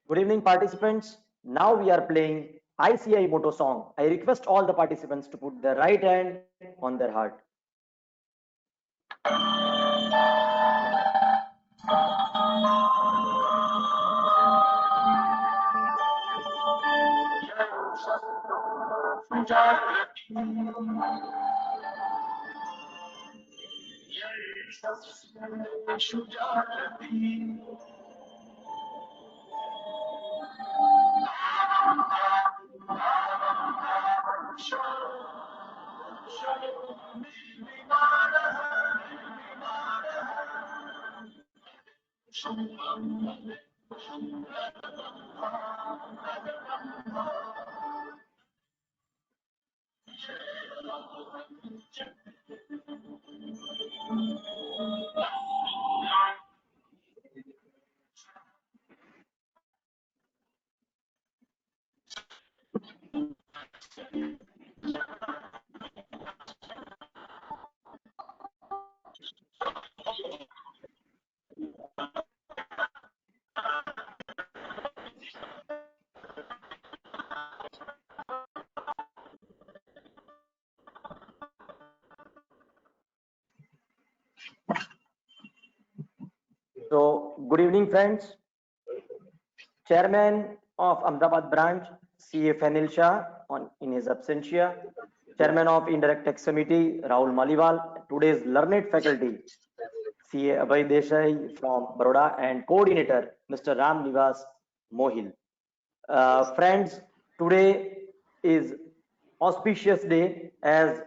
Good evening, participants. Now we are playing ICI motto song. I request all the participants to put their right hand on their heart. So, good evening, friends. Chairman of Ahmedabad branch, CA Fenil Shah, in his absentia. Chairman of Indirect Tax Committee, Rahul Maliwal. Today's learned faculty, CA Abhay Desai from Baroda, and coordinator, Mr. Ram Nivas Mohil. Friends, today is auspicious day as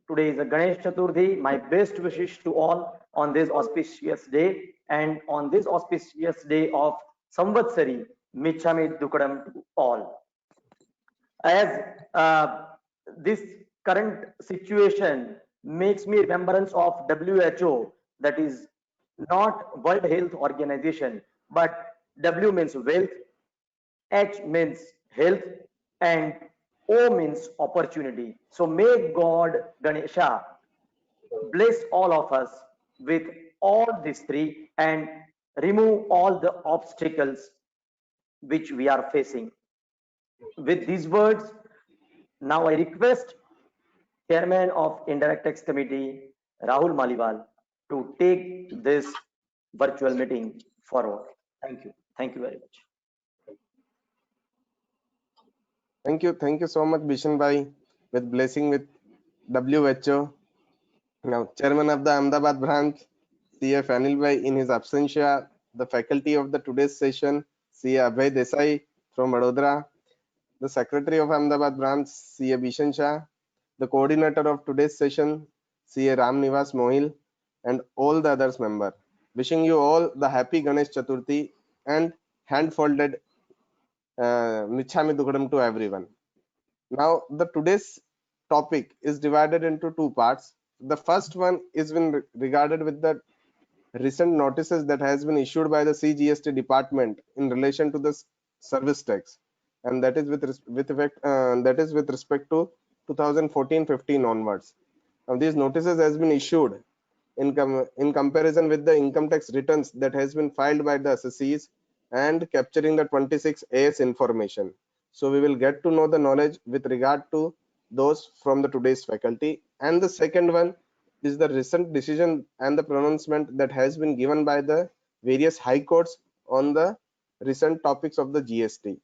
today is a Ganesh Chaturthi. My best wishes to all on this auspicious day, and on this auspicious day of Samvatsari, Michami Dukadam to all. As this current situation makes me remembrance of WHO, that is not World Health Organization, but W means wealth, H means health, and O means opportunity. So may God Ganesha bless all of us with all these three and remove all the obstacles which we are facing. With these words, now I request Chairman of Indirect Tax Committee, Rahul Maliwal, to take this virtual meeting forward. Thank you. Thank you very much. Thank you so much, Bishan Bhai, with blessing with WHO. Now, Chairman of the Ahmedabad branch, CA Anil Bhai, in his absentia, the faculty of the today's session, CA Abhay Desai from Vadodara, the Secretary of Ahmedabad branch, CA Bishan Shah, the coordinator of today's session, CA Ram Nivas Mohil, and all the others member. Wishing you all the happy Ganesh Chaturthi and hand-folded Michhami Dukadam to everyone. Now, the today's topic is divided into two parts. The first one is been regarded with the recent notices that has been issued by the Cgsta department in relation to the service tax, and that is with respect to 2014-15 onwards. Now, these notices has been issued in comparison with the income tax returns that has been filed by the assessees and capturing the 26 AS information. So we will get to know the knowledge with regard to those from the today's faculty. And the second one is the recent decision and the pronouncement that has been given by the various high courts on the recent topics of the GST.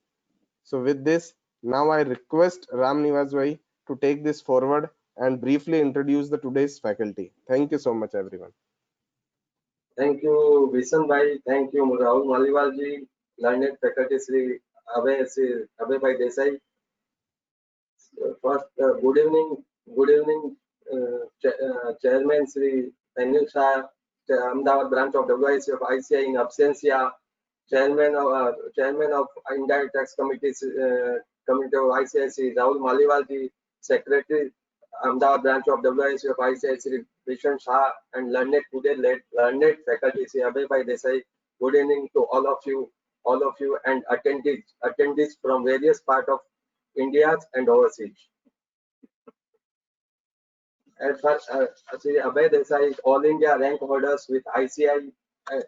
So with this, now I request Ram Nivas Bhai to take this forward and briefly introduce the today's faculty. Thank you so much, everyone. Thank you, Bishan Bhai. Thank you, Rahul Maliwal ji, learned faculty Sri Abhay Bhai Desai. First, good evening, Chairman Sri Anil Shah, Ahmedabad branch of WIC of ICI in absentia, Chairman of Indirect Tax Committee of ICI Sri Rahul Maliwal ji, Secretary Ahmedabad branch of WIC of ICI Sri Bishan Shah, and learned faculty Sri Abhay Bhai Desai. Good evening to all of you, and attendees from various parts of India and overseas. As far as Sri Abhay Desai is All India rank holders with ICI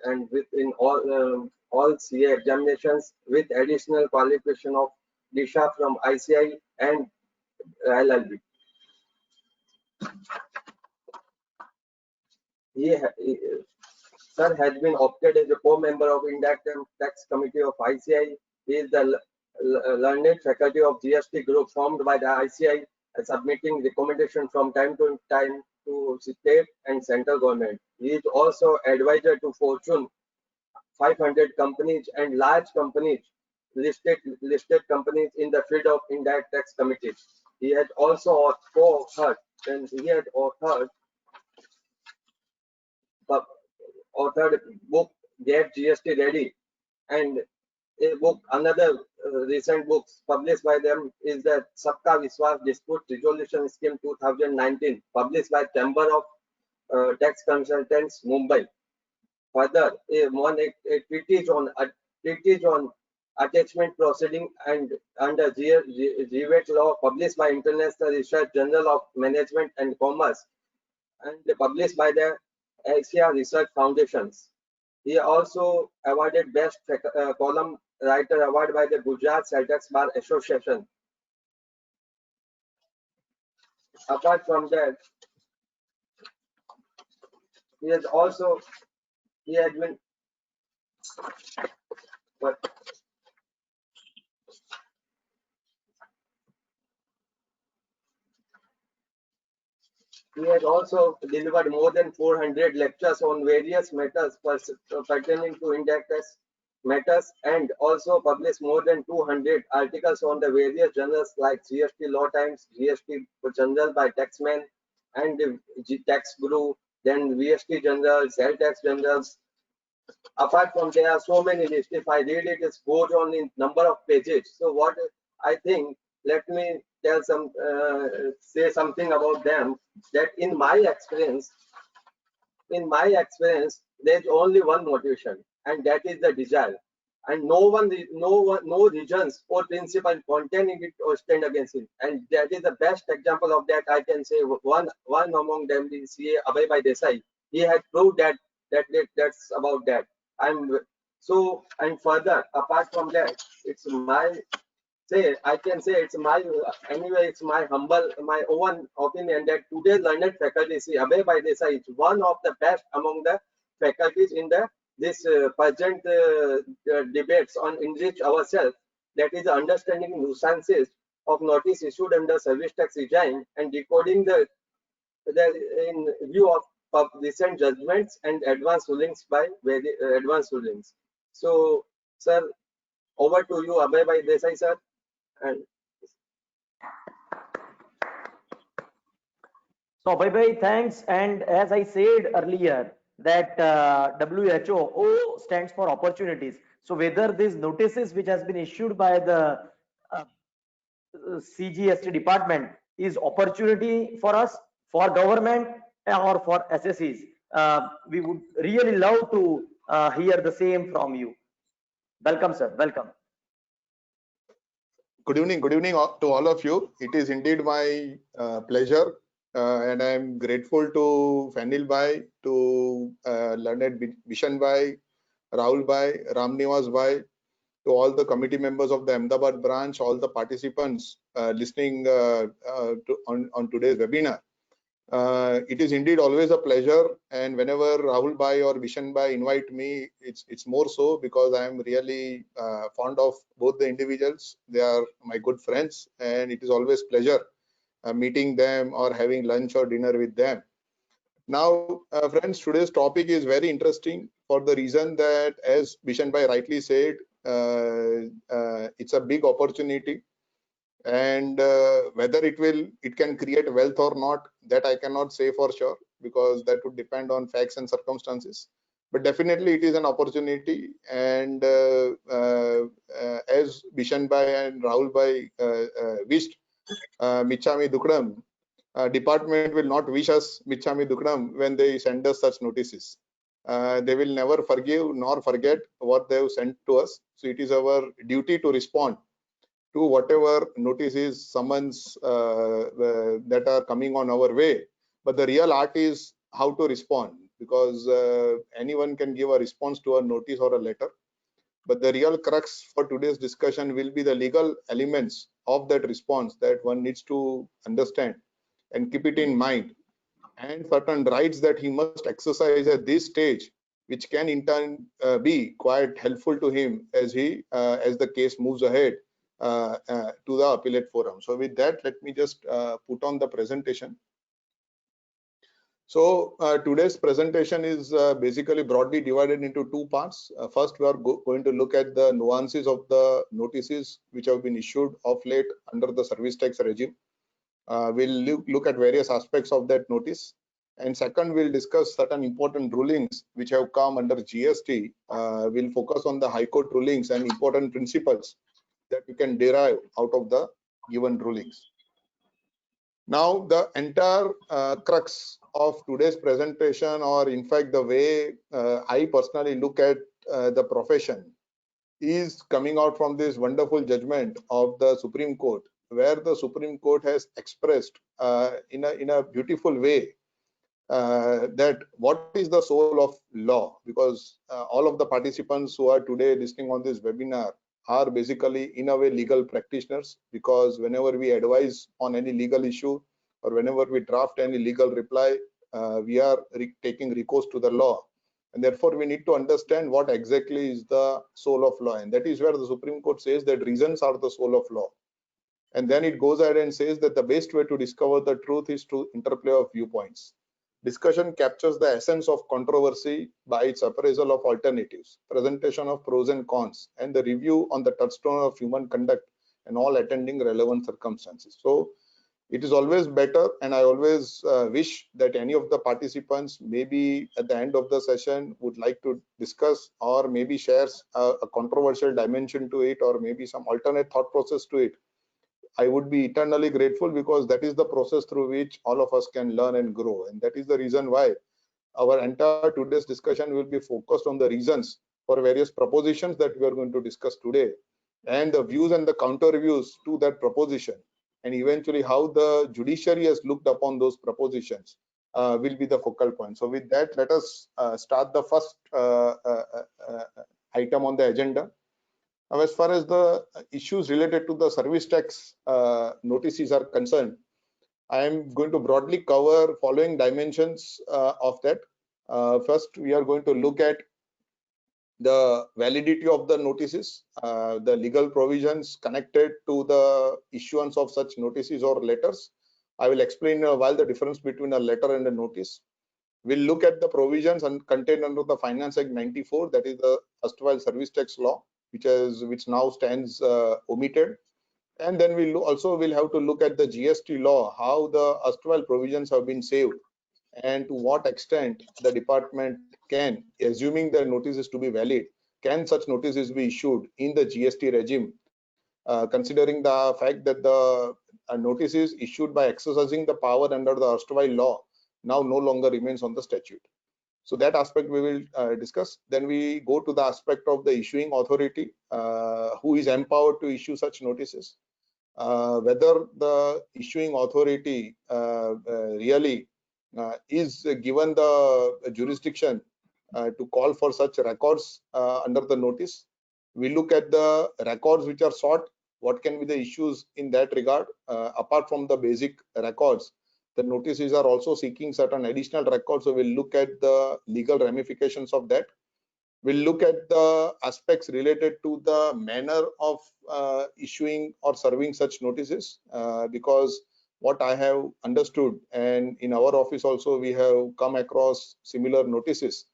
and within all CA examinations with additional qualification of DISHA from ICI and LLB. Sir has been opted as a co-member of Indirect Tax Committee of ICI. He is the learned faculty of GST group formed by the ICI, submitting recommendation from time to time to state and central government. He is also advisor to Fortune 500 companies and large companies, listed companies in the field of indirect tax committees. He has also co-authored book Get GST Ready, and a book, another recent books published by them is the Sabka Vishwas Dispute Resolution Scheme 2019, published by Chamber of Tax Consultants, Mumbai. Further, a treatise on attachment proceeding and under GVAT law, published by International Research Journal of Management and Commerce and published by the Asia Research Foundations. He also awarded Best Column Writer Award by the Gujarat Celtics Bar Association. Apart from that, he has been He has also delivered more than 400 lectures on various matters pertaining to indirect tax matters, and also published more than 200 articles on the various journals like GST Law Times, GST Journal by Taxman, and Tax Guru, then VST Journal, Cell Tax Journals. Apart from, there are so many lists. If I read it, it goes on in number of pages. So what I think, let me say something about them, that in my experience, there's only one motivation, and that is the desire. And no reasons or principle containing it or stand against it. And that is the best example of that. I can say one among them, the CA Abhay Bhai Desai. He had proved that's about that. And further, apart from that, I can say it's my own opinion that today's learned faculty, see, Abhay Bhai Desai is one of the best among the faculties in this present debates on enrich ourselves, that is understanding nuances of notice issued under service tax regime and decoding the in view of recent judgments and advanced rulings by advanced rulings. So, sir, over to you, Abhay Bhai Desai, sir. And so, bye, thanks. And as I said earlier, that WHO stands for opportunities. So whether these notices which has been issued by the Cgsta department is opportunity for us, for government, or for SSEs, we would really love to hear the same from you. Welcome, sir. Welcome. Good evening to all of you. It is indeed my pleasure, and I am grateful to Fanil Bhai, to learned Bishan Bhai, Rahul Bhai, Ramnivas Bhai, to all the committee members of the Ahmedabad branch, all the participants listening on today's webinar. It is indeed always a pleasure, and whenever Rahul Bhai or Bishan Bhai invite me, it's more so because I am really fond of both the individuals. They are my good friends, and it is always pleasure meeting them or having lunch or dinner with them. Now, friends, today's topic is very interesting for the reason that, as Bishan Bhai rightly said, it's a big opportunity. And whether it can create wealth or not, that I cannot say for sure, because that would depend on facts and circumstances. But definitely it is an opportunity, and as Bishan Bhai and Rahul Bhai wished Michami Dukdam, department will not wish us Michami Dukdam when they send us such notices. They will never forgive nor forget what they have sent to us. So it is our duty to respond to whatever notices, summons that are coming on our way. But the real art is how to respond. because anyone can give a response to a notice or a letter. But the real crux for today's discussion will be the legal elements of that response that one needs to understand and keep it in mind, and certain rights that he must exercise at this stage, which can in turn be quite helpful to him as as the case moves ahead to the appellate forum. So with that, let me just put on the presentation. So today's presentation is basically broadly divided into two parts. First, we are going to look at the nuances of the notices which have been issued of late under the service tax regime. We'll look at various aspects of that notice. And second, we'll discuss certain important rulings which have come under GST. We'll focus on the High Court rulings and important principles that we can derive out of the given rulings. Now, the entire crux of today's presentation, or in fact, the way I personally look at the profession, is coming out from this wonderful judgment of the Supreme Court, where the Supreme Court has expressed in a beautiful way that what is the soul of law, because all of the participants who are today listening on this webinar are basically in a way legal practitioners, because whenever we advise on any legal issue or whenever we draft any legal reply, we are taking recourse to the law, and therefore we need to understand what exactly is the soul of law. And that is where the Supreme Court says that reasons are the soul of law. And then it goes ahead and says that the best way to discover the truth is through interplay of viewpoints. Discussion captures the essence of controversy by its appraisal of alternatives, presentation of pros and cons, and the review on the touchstone of human conduct and all attending relevant circumstances. So it is always better, and I always wish that any of the participants maybe at the end of the session would like to discuss or maybe shares a controversial dimension to it, or maybe some alternate thought process to it. I would be eternally grateful, because that is the process through which all of us can learn and grow. And that is the reason why our entire today's discussion will be focused on the reasons for various propositions that we are going to discuss today, and the views and the counter views to that proposition, and eventually how the judiciary has looked upon those propositions will be the focal point. So with that, let us start the first item on the agenda. Now, as far as the issues related to the service tax notices are concerned, I am going to broadly cover following dimensions of that. First, we are going to look at the validity of the notices, the legal provisions connected to the issuance of such notices or letters. I will explain in a while the difference between a letter and a notice. We'll look at the provisions contained under the Finance Act 94, that is the erstwhile service tax law, which now stands omitted. And then we'll also have to look at the GST law, how the erstwhile provisions have been saved, and to what extent the department can, assuming the notices to be valid, can such notices be issued in the GST regime, considering the fact that the notices issued by exercising the power under the erstwhile law now no longer remains on the statute. So that aspect we will discuss. Then we go to the aspect of the issuing authority, who is empowered to issue such notices, whether the issuing authority really is given the jurisdiction to call for such records under the notice. We look at the records which are sought, what can be the issues in that regard. Apart from the basic records, the notices are also seeking certain additional records, so we'll look at the legal ramifications of that. We'll look at the aspects related to the manner of issuing or serving such notices, because what I have understood, and in our office also we have come across similar notices.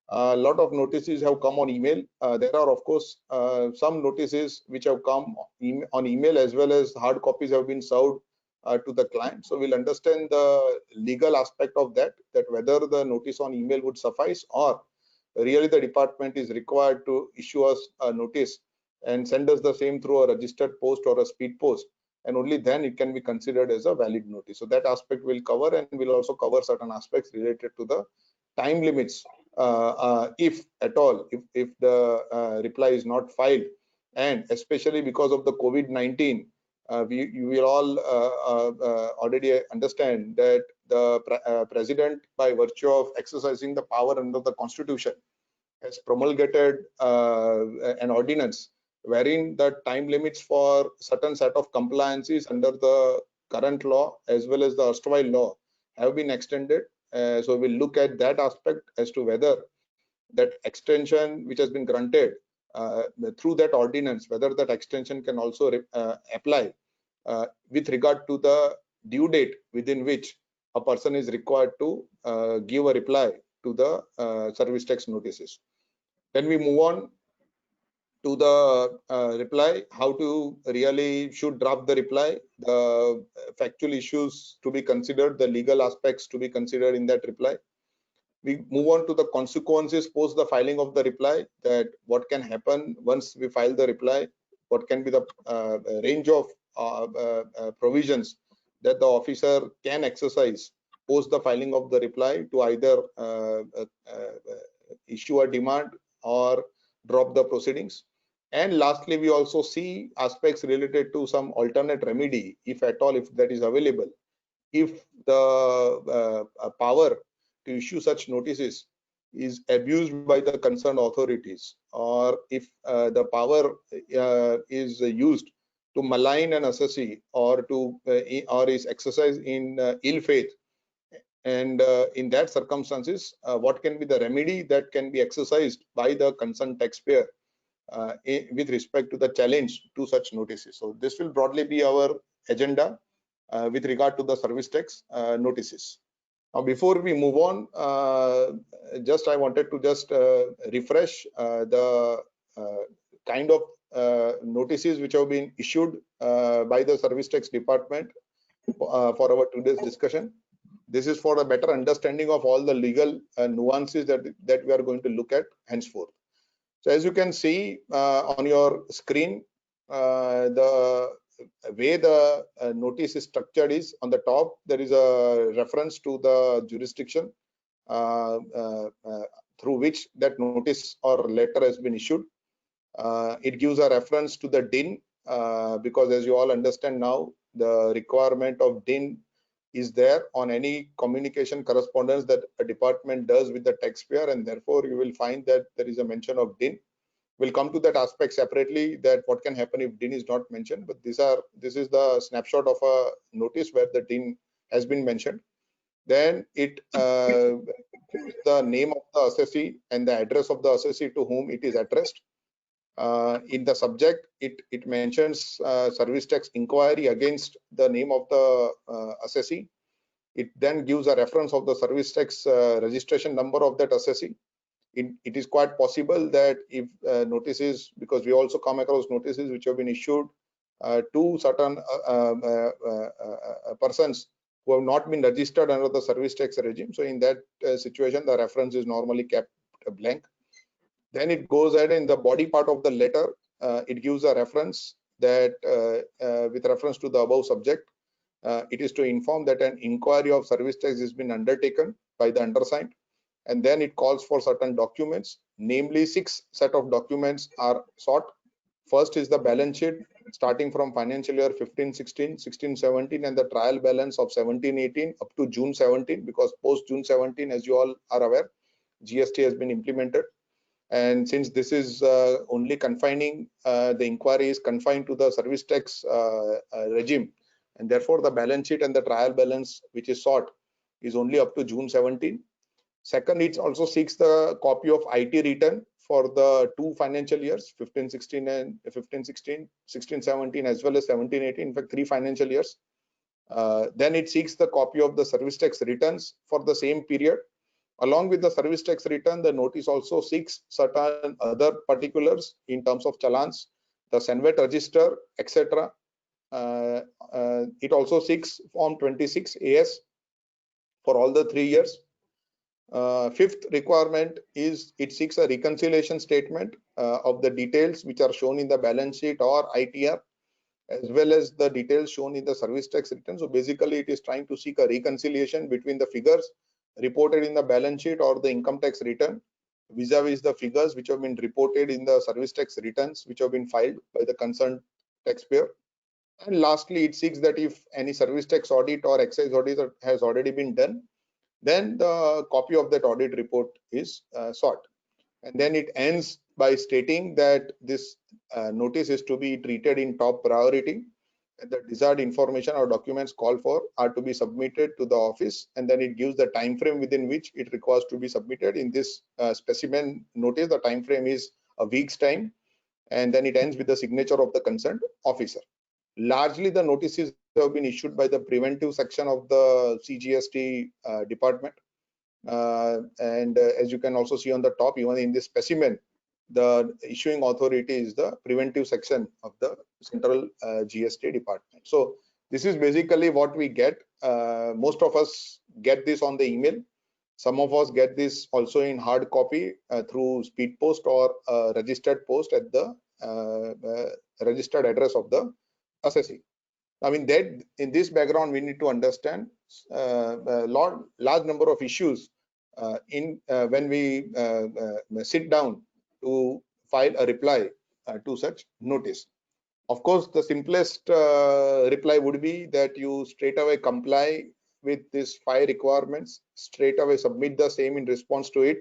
A lot of notices have come on email. There are of course some notices which have come on email, as well as hard copies have been served to the client. So we'll understand the legal aspect of that whether the notice on email would suffice, or really the department is required to issue us a notice and send us the same through a registered post or a speed post, and only then it can be considered as a valid notice. So that aspect we'll cover, and we'll also cover certain aspects related to the time limits, if at all, if the reply is not filed, and especially because of the COVID-19. You will all already understand that the President, by virtue of exercising the power under the Constitution, has promulgated an ordinance wherein the time limits for certain set of compliances under the current law as well as the erstwhile law have been extended. So we'll look at that aspect as to whether that extension which has been granted through that ordinance, whether that extension can also apply with regard to the due date within which a person is required to give a reply to the service tax notices. Then we move on to the reply, how to really should draft the reply, the factual issues to be considered, the legal aspects to be considered in that reply. We move on to the consequences post the filing of the reply, that what can happen once we file the reply, what can be the range of provisions that the officer can exercise post the filing of the reply to either issue a demand or drop the proceedings. And lastly, we also see aspects related to some alternate remedy, if at all, if that is available, if the power to issue such notices is abused by the concerned authorities, or if the power is used to malign an assessee or to or is exercised in ill faith, and in that circumstances, what can be the remedy that can be exercised by the concerned taxpayer with respect to the challenge to such notices. So this will broadly be our agenda with regard to the service tax notices. Now, before we move on, I wanted to just refresh the kind of notices which have been issued by the service tax department for our today's discussion. This is for a better understanding of all the legal nuances that we are going to look at henceforth. So as you can see on your screen, the way the notice is structured is, on the top there is a reference to the jurisdiction through which that notice or letter has been issued. It gives a reference to the DIN because, as you all understand now, the requirement of DIN is there on any communication correspondence that a department does with the taxpayer, and therefore you will find that there is a mention of DIN. We'll come to that aspect separately, that what can happen if DIN is not mentioned, but this is the snapshot of a notice where the DIN has been mentioned. Then it the name of the assessee and the address of the assessee to whom it is addressed. In the subject, it mentions service tax inquiry against the name of the assessee. It then gives a reference of the service tax registration number of that assessee. It is quite possible that if notices, because we also come across notices which have been issued to certain persons who have not been registered under the service tax regime. So in that situation, the reference is normally kept blank. Then it goes ahead in the body part of the letter. It gives a reference that with reference to the above subject, it is to inform that an inquiry of service tax has been undertaken by the undersigned. And then it calls for certain documents, namely 6 set of documents are sought. First is the balance sheet starting from financial year 15-16, 16-17, and the trial balance of 17-18 up to June 17, because post June 17, as you all are aware, GST has been implemented. And since this is only confining, the inquiry is confined to the service tax regime, and therefore the balance sheet and the trial balance which is sought is only up to June 17. Second, it also seeks the copy of IT return for the 2 financial years, 15-16 and 15-16, 16-17, as well as 17-18, in fact 3 financial years. Then it seeks the copy of the service tax returns for the same period. Along with the service tax return, the notice also seeks certain other particulars in terms of challans, the Senvet register, etc. It also seeks Form 26 AS for all the 3 years. Fifth requirement is it seeks a reconciliation statement of the details which are shown in the balance sheet or ITR, as well as the details shown in the service tax return. So basically it is trying to seek a reconciliation between the figures reported in the balance sheet or the income tax return vis-a-vis the figures which have been reported in the service tax returns which have been filed by the concerned taxpayer. And lastly, it seeks that if any service tax audit or excise audit has already been done, then the copy of that audit report is sought. And then it ends by stating that this notice is to be treated in top priority, and the desired information or documents called for are to be submitted to the office, and then it gives the time frame within which it requires to be submitted. In this specimen notice, the time frame is a week's time, and then it ends with the signature of the concerned officer. Largely, the notices have been issued by the preventive section of the Cgsta department. And as you can also see on the top, even in this specimen, the issuing authority is the preventive section of the central GST department. So this is basically what we get. Most of us get this on the email. Some of us get this also in hard copy through speed post or registered post at the registered address of the assessee. I mean, that in this background, we need to understand a large number of issues when we sit down to file a reply to such notice. Of course, the simplest reply would be that you straight away comply with these 5 requirements, straight away submit the same in response to it,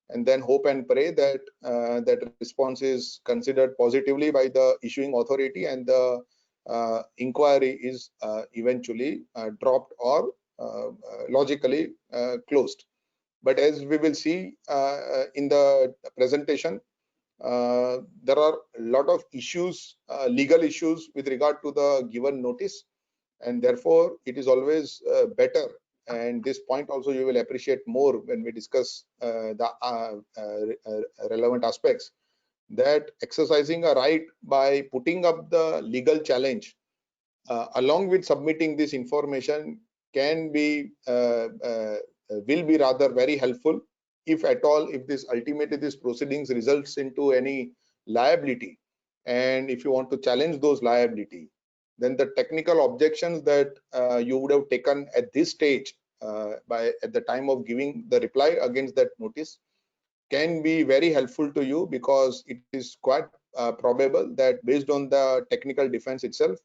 and then hope and pray that that response is considered positively by the issuing authority, and the inquiry is eventually dropped or logically closed. But as we will see in the presentation, there are a lot of issues, legal issues with regard to the given notice, and therefore it is always better, and this point also you will appreciate more when we discuss the relevant aspects, that exercising a right by putting up the legal challenge along with submitting this information can be will be rather very helpful, if at all, if this ultimately this proceedings results into any liability, and if you want to challenge those liability, then the technical objections that you would have taken at this stage at the time of giving the reply against that notice can be very helpful to you, because it is quite probable that based on the technical defense itself,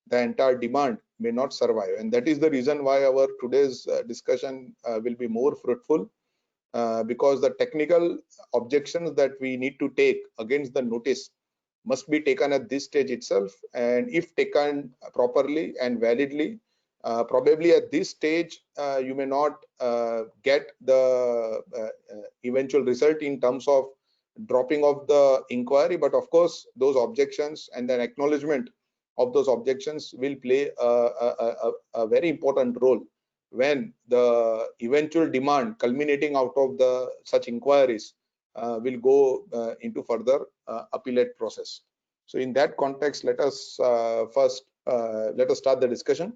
the entire demand may not survive. And that is the reason why our today's discussion will be more fruitful, because the technical objections that we need to take against the notice must be taken at this stage itself, and if taken properly and validly, probably at this stage you may not get the eventual result in terms of dropping of the inquiry, but of course those objections and then acknowledgement of those objections will play a very important role when the eventual demand culminating out of the such inquiries will go into further appellate process. So in that context, let us first let us start the discussion.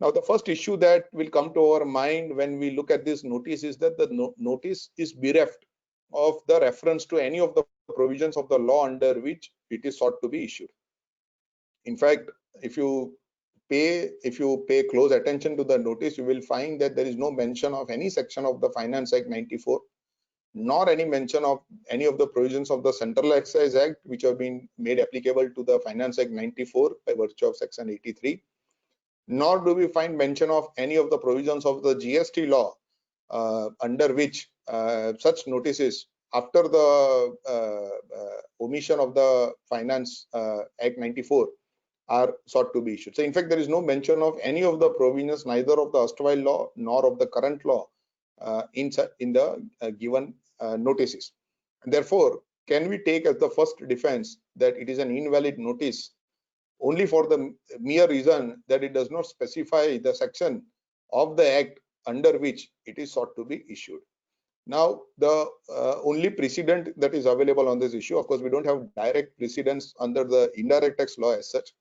Now, the first issue that will come to our mind when we look at this notice is that the notice is bereft of the reference to any of the provisions of the law under which it is sought to be issued. In fact, if you pay close attention to the notice, you will find that there is no mention of any section of the Finance Act 94, nor any mention of any of the provisions of the Central Excise Act which have been made applicable to the Finance Act 94 by virtue of section 83. Nor do we find mention of any of the provisions of the GST law under which such notices, after the omission of the Finance Act 94, are sought to be issued. So in fact, there is no mention of any of the provisions, neither of the erstwhile law nor of the current law in the given notices. And therefore, can we take as the first defense that it is an invalid notice only for the mere reason that it does not specify the section of the act under which it is sought to be issued? Now, the only precedent that is available on this issue, of course, we don't have direct precedents under the indirect tax law as such.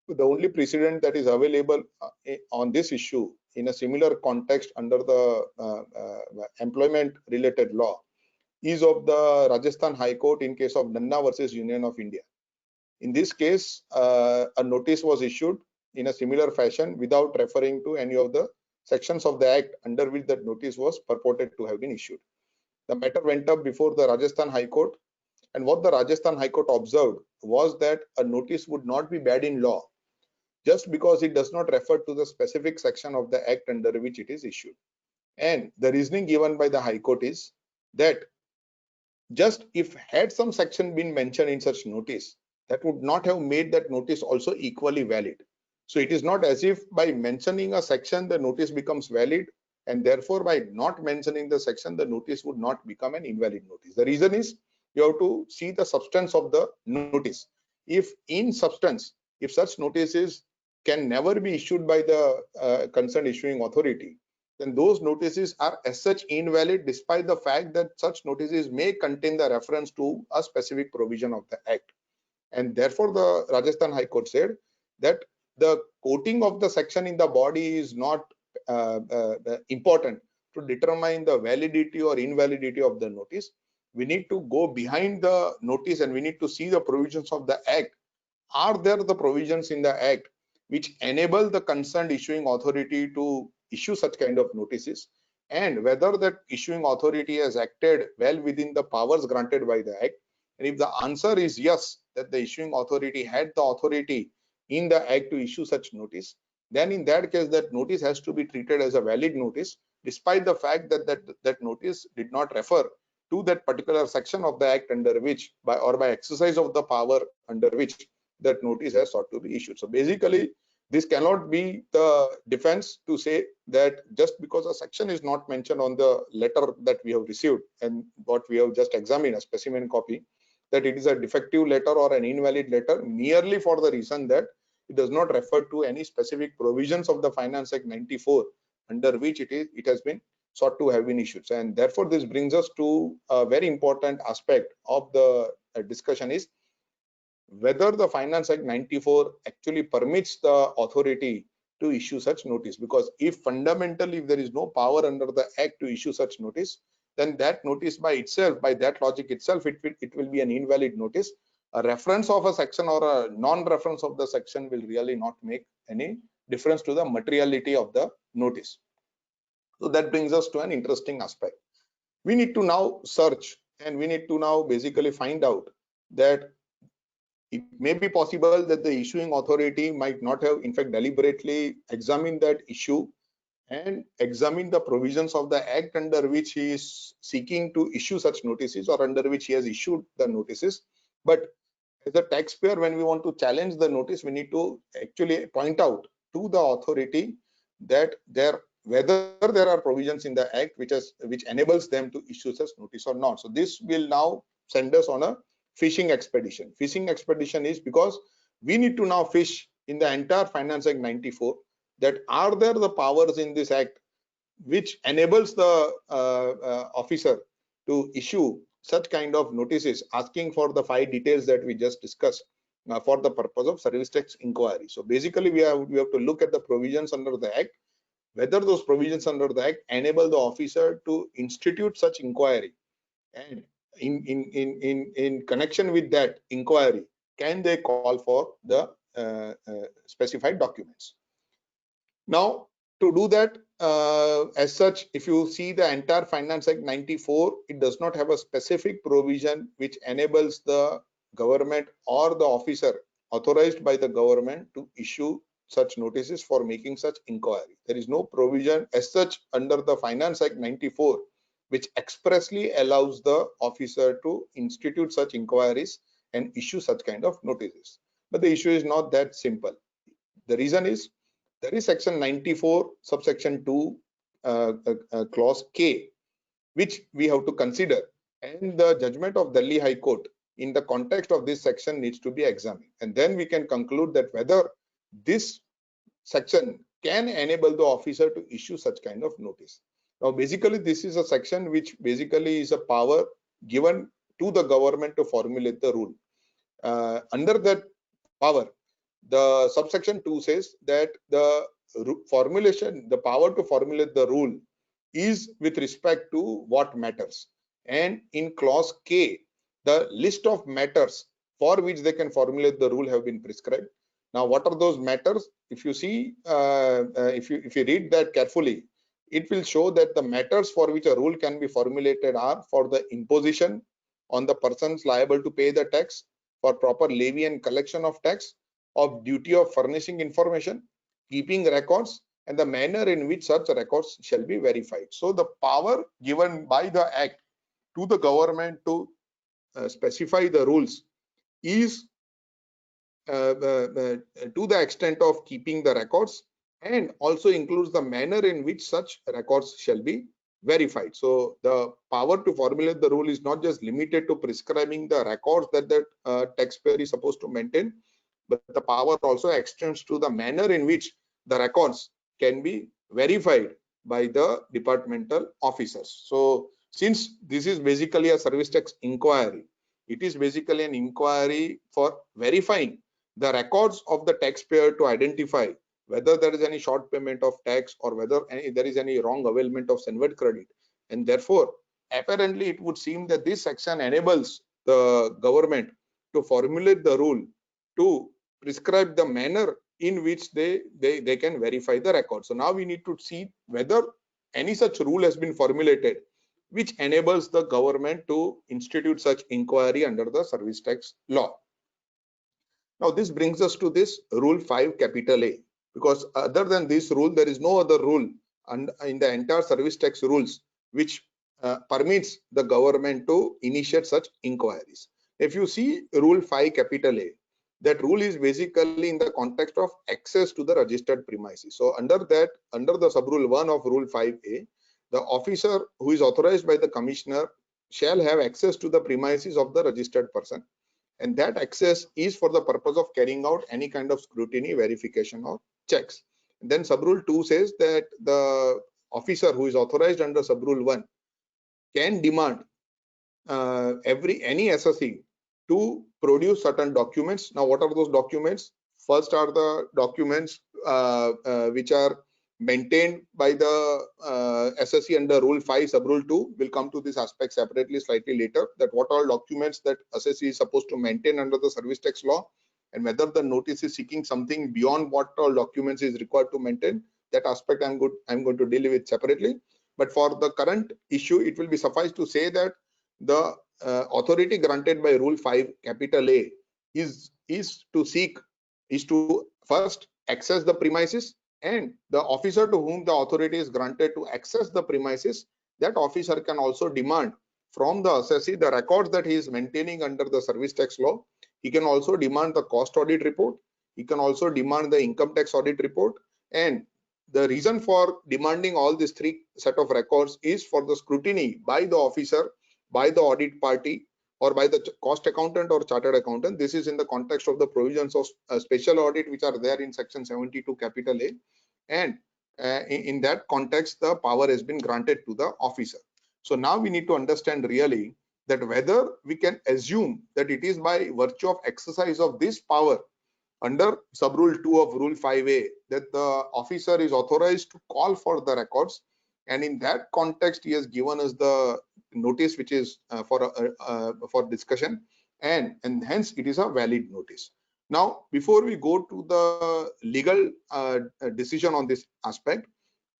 The only precedent that is available on this issue in a similar context under the employment related law is of the Rajasthan High Court in case of Nanna versus Union of India. In this case, a notice was issued in a similar fashion without referring to any of the sections of the act under which that notice was purported to have been issued. The matter went up before the Rajasthan High Court, and what the Rajasthan High Court observed was that a notice would not be bad in law just because it does not refer to the specific section of the act under which it is issued. And the reasoning given by the High Court is that just if had some section been mentioned in such notice, that would not have made that notice also equally valid. So it is not as if by mentioning a section the notice becomes valid, and therefore by not mentioning the section the notice would not become an invalid notice. The reason is you have to see the substance of the notice. If in substance, if such notices can never be issued by the concerned issuing authority, then those notices are as such invalid, despite the fact that such notices may contain the reference to a specific provision of the act. And therefore the Rajasthan High Court said that the quoting of the section in the body is not important to determine the validity or invalidity of the notice. We need to go behind the notice and we need to see the provisions of the act. Are there the provisions in the act which enable the concerned issuing authority to issue such kind of notices, and whether that issuing authority has acted well within the powers granted by the act? And if the answer is yes, that the issuing authority had the authority in the act to issue such notice, then in that case that notice has to be treated as a valid notice, despite the fact that that notice did not refer to that particular section of the act under which by exercise of the power under which that notice has sought to be issued. So basically this cannot be the defense to say that just because a section is not mentioned on the letter that we have received and what we have just examined, a specimen copy, that it is a defective letter or an invalid letter merely for the reason that it does not refer to any specific provisions of the Finance Act 94 under which it has been sought to have been issued. And therefore this brings us to a very important aspect of the discussion, is whether the Finance Act 94 actually permits the authority to issue such notice. Because if fundamentally if there is no power under the act to issue such notice, then that notice by itself, by that logic itself, it will be an invalid notice. A reference of a section or a non-reference of the section will really not make any difference to the materiality of the notice. So that brings us to an interesting aspect. We need to now search and we need to now basically find out that it may be possible that the issuing authority might not have in fact deliberately examined that issue and examine the provisions of the act under which he is seeking to issue such notices or under which he has issued the notices. But as a taxpayer, when we want to challenge the notice, we need to actually point out to the authority that whether there are provisions in the act which enables them to issue such notice or not. So this will now send us on a fishing expedition. Fishing expedition is because we need to now fish in the entire Finance Act 94, that are there the powers in this act which enables the officer to issue such kind of notices asking for the 5 details that we just discussed for the purpose of service tax inquiry. So basically we have to look at the provisions under the act, whether those provisions under the act enable the officer to institute such inquiry, and in connection with that inquiry can they call for the specified documents. Now to do that, as such, if you see the entire Finance Act 94, it does not have a specific provision which enables the government or the officer authorized by the government to issue such notices for making such inquiry. There is no provision as such under the Finance Act 94 which expressly allows the officer to institute such inquiries and issue such kind of notices. But the issue is not that simple. The reason is there is section 94 subsection 2 clause K, which we have to consider, and the judgment of Delhi High Court in the context of this section needs to be examined, and then we can conclude that whether this section can enable the officer to issue such kind of notice. Now basically this is a section which basically is a power given to the government to formulate the rule. Under that power, the subsection 2 says that the power to formulate the rule is with respect to what matters, and in clause K the list of matters for which they can formulate the rule have been prescribed. Now what are those matters? If you see, if you read that carefully, it will show that the matters for which a rule can be formulated are for the imposition on the persons liable to pay the tax, for proper levy and collection of tax, of duty of furnishing information, keeping records, and the manner in which such records shall be verified. So the power given by the Act to the government to specify the rules is to the extent of keeping the records, and also includes the manner in which such records shall be verified. So the power to formulate the rule is not just limited to prescribing the records that the taxpayer is supposed to maintain, but the power also extends to the manner in which the records can be verified by the departmental officers. So since this is basically a service tax inquiry, it is basically an inquiry for verifying the records of the taxpayer to identify whether there is any short payment of tax or whether there is any wrong availment of Senved credit. And therefore, apparently it would seem that this section enables the government to formulate the rule to prescribe the manner in which they can verify the record. So now we need to see whether any such rule has been formulated which enables the government to institute such inquiry under the service tax law. Now this brings us to this rule 5 capital A, because other than this rule there is no other rule in the entire service tax rules which permits the government to initiate such inquiries. If you see rule 5 capital A, that rule is basically in the context of access to the registered premises. So under the sub rule 1 of rule 5A, the officer who is authorized by the commissioner shall have access to the premises of the registered person, and that access is for the purpose of carrying out any kind of scrutiny, verification, or checks. And then sub rule 2 says that the officer who is authorized under sub rule 1 can demand any assessee to produce certain documents. Now what are those documents? First are the documents which are maintained by the assessee under rule 5 sub rule 2. We'll come to this aspect separately slightly later, that what all documents that assessee is supposed to maintain under the service tax law, and whether the notice is seeking something beyond what all documents is required to maintain. That aspect I'm going to deal with separately. But for the current issue, it will be suffice to say that the authority granted by rule 5 capital A is to first access the premises, and the officer to whom the authority is granted to access the premises, that officer can also demand from the assessee the records that he is maintaining under the service tax law. He can also demand the cost audit report. He can also demand the income tax audit report. And the reason for demanding all these three set of records is for the scrutiny by the officer, by the audit party, or by the cost accountant or chartered accountant. This is in the context of the provisions of special audit which are there in section 72 capital A, and in that context the power has been granted to the officer. So now we need to understand really that whether we can assume that it is by virtue of exercise of this power under sub rule 2 of rule 5A that the officer is authorized to call for the records, and in that context he has given us the notice which is for discussion, and hence it is a valid notice. Now before we go to the legal decision on this aspect,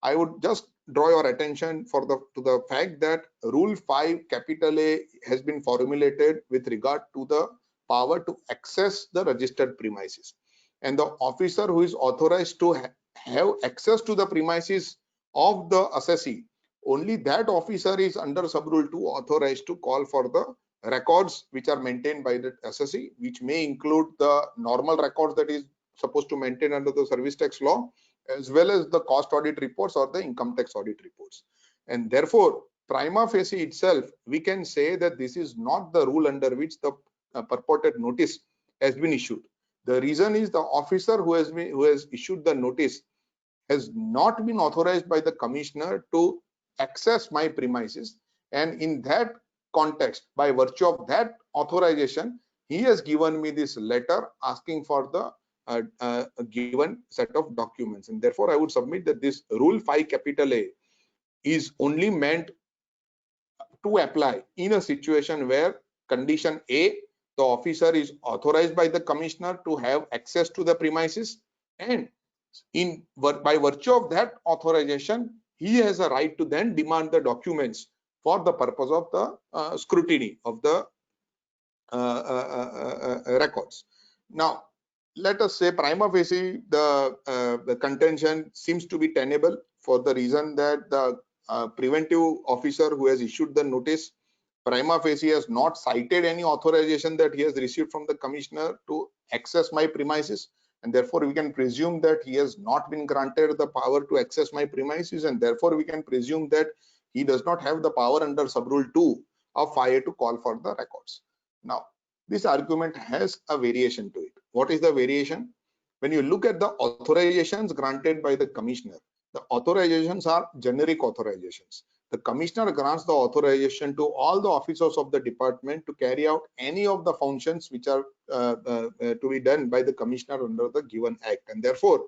I would just draw your attention to the fact that rule 5 capital A has been formulated with regard to the power to access the registered premises, and the officer who is authorized to have access to the premises of the assessee, only that officer is under sub rule 2 authorized to call for the records which are maintained by the assessee, which may include the normal records that is supposed to maintain under the service tax law, as well as the cost audit reports or the income tax audit reports. And therefore prima facie itself we can say that this is not the rule under which the purported notice has been issued. The reason is the officer who has issued the notice has not been authorized by the commissioner to access my premises, and in that context, by virtue of that authorization, he has given me this letter asking for the a given set of documents. And therefore I would submit that this rule 5 capital A is only meant to apply in a situation where condition A, the officer is authorized by the commissioner to have access to the premises, and by virtue of that authorization he has a right to then demand the documents for the purpose of the scrutiny of the records. Now let us say prima facie the contention seems to be tenable for the reason that the preventive officer who has issued the notice prima facie has not cited any authorization that he has received from the commissioner to access my premises, and therefore we can presume that he has not been granted the power to access my premises, and therefore we can presume that he does not have the power under subrule 2 of 5A to call for the records. Now, this argument has a variation to it. What is the variation? When you look at the authorizations granted by the commissioner, the authorizations are generic authorizations. The commissioner grants the authorization to all the officers of the department to carry out any of the functions which are to be done by the commissioner under the given act. And therefore,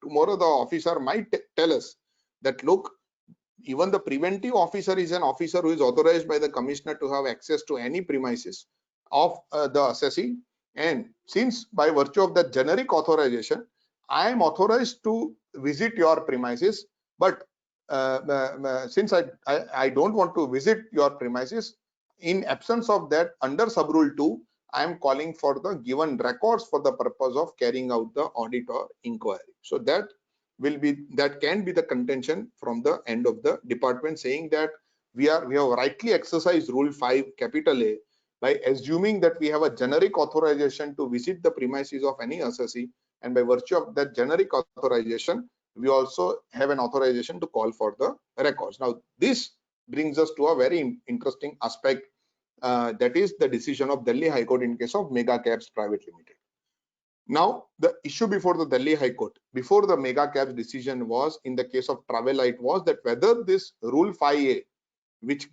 tomorrow the officer might tell us that, look, even the preventive officer is an officer who is authorized by the commissioner to have access to any premises of the assessee, and since by virtue of that generic authorization I am authorized to visit your premises, but since I don't want to visit your premises, in absence of that, under subrule 2 I am calling for the given records for the purpose of carrying out the audit or inquiry. So that can be the contention from the end of the department, saying that we have rightly exercised rule 5 capital A by assuming that we have a generic authorization to visit the premises of any assessee, and by virtue of that generic authorization we also have an authorization to call for the records. Now this brings us to a very interesting aspect, that is the decision of Delhi High Court in case of Mega Cabs Private Limited. Now the issue before the Delhi High Court before the Mega Cabs decision was, in the case of Travelite, was that whether this rule 5A, which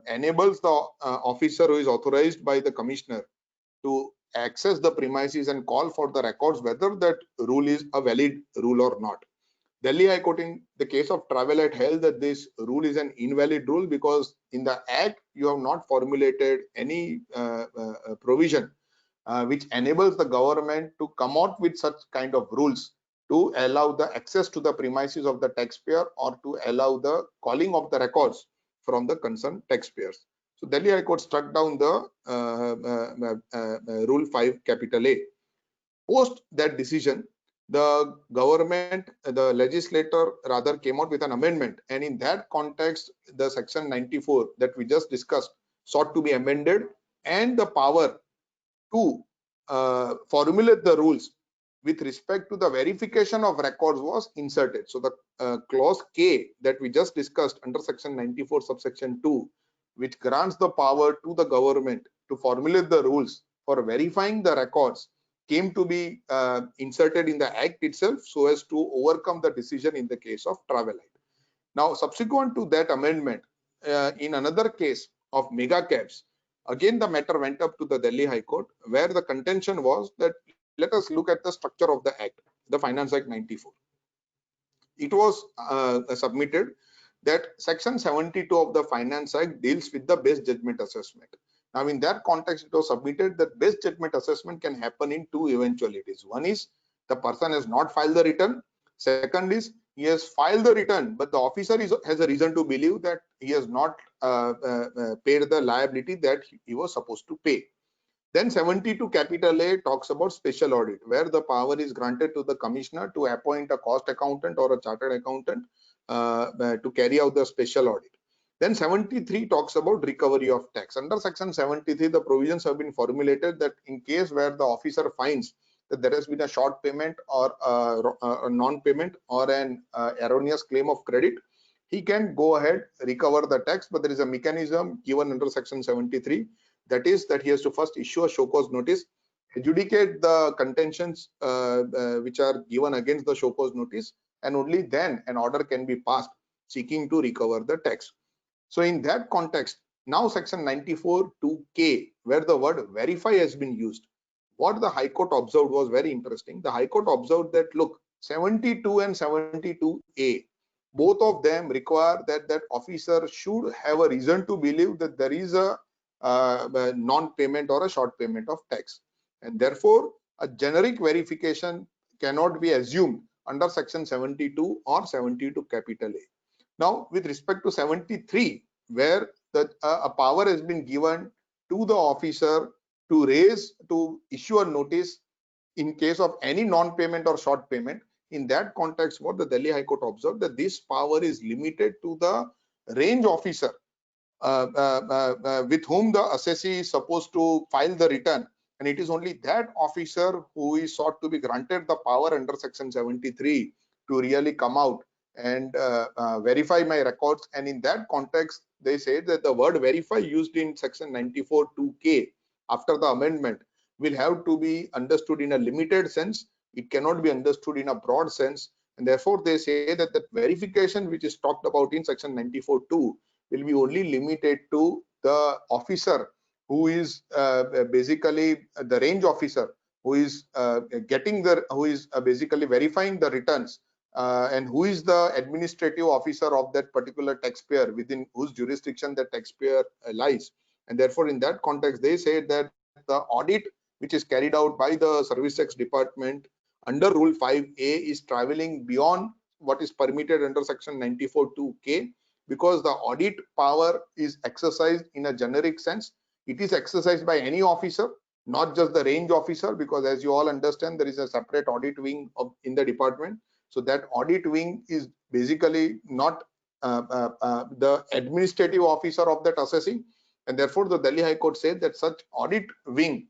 enables the officer who is authorized by the commissioner to access the premises and call for the records, whether that rule is a valid rule or not. Delhi High Court in the case of Travelite held that this rule is an invalid rule because in the act you have not formulated any provision which enables the government to come out with such kind of rules to allow the access to the premises of the taxpayer or to allow the calling of the records from the concerned taxpayers. So Delhi High Court struck down the rule 5 capital A. Post that decision, the government, the legislator rather came out with an amendment, and in that context the section 94 that we just discussed sought to be amended, and the power to formulate the rules with respect to the verification of records was inserted. So the clause K that we just discussed under section 94 subsection 2, which grants the power to the government to formulate the rules for verifying the records, came to be inserted in the act itself so as to overcome the decision in the case of Travelite. Now subsequent to that amendment, in another case of Mega Cabs, again the matter went up to the Delhi High Court, where the contention was that let us look at the structure of the act, the Finance Act 94. It was submitted that section 72 of the Finance Act deals with the best judgment assessment. Now in that context it was submitted that best judgment assessment can happen in two eventualities. One is the person has not filed the return. Second is he has filed the return, but the officer has a reason to believe that he has not paid the liability that he was supposed to pay. Then 72 capital A talks about special audit, where the power is granted to the commissioner to appoint a cost accountant or a chartered accountant to carry out the special audit. Then 73 talks about recovery of tax. Under section 73, the provisions have been formulated that in case where the officer finds that there has been a short payment or a non-payment or an erroneous claim of credit, he can go ahead, recover the tax, but there is a mechanism given under section 73, that is that he has to first issue a show cause notice, adjudicate the contentions which are given against the show cause notice, and only then an order can be passed seeking to recover the tax. So in that context, now section 94 2K, where the word verify has been used, what the High Court observed was very interesting. The High Court observed that, look, 72 and 72A, both of them require that that officer should have a reason to believe that there is a non-payment or a short payment of tax, and therefore a generic verification cannot be assumed under section 72 or 72 capital A. Now with respect to 73, where a power has been given to the officer to issue a notice in case of any non-payment or short payment. In that context, what the Delhi High Court observed, that this power is limited to the range officer with whom the assessee is supposed to file the return, and it is only that officer who is sought to be granted the power under section 73 to really come out and verify my records. And in that context, they say that the word verify used in section 94(2)(k) after the amendment will have to be understood in a limited sense. It cannot be understood in a broad sense, and therefore they say that the verification which is talked about in section 94(2) will be only limited to the officer who is basically the range officer who is basically verifying the returns, and who is the administrative officer of that particular taxpayer within whose jurisdiction the taxpayer lies. And therefore, in that context, they say that the audit which is carried out by the Service Tax Department under Rule 5A is traveling beyond what is permitted under section 94(2)(k), because the audit power is exercised in a generic sense. It is exercised by any officer, not just the range officer, because as you all understand, there is a separate audit wing in the department. So that audit wing is basically not the administrative officer of that assessing, and therefore the Delhi High Court said that such audit wing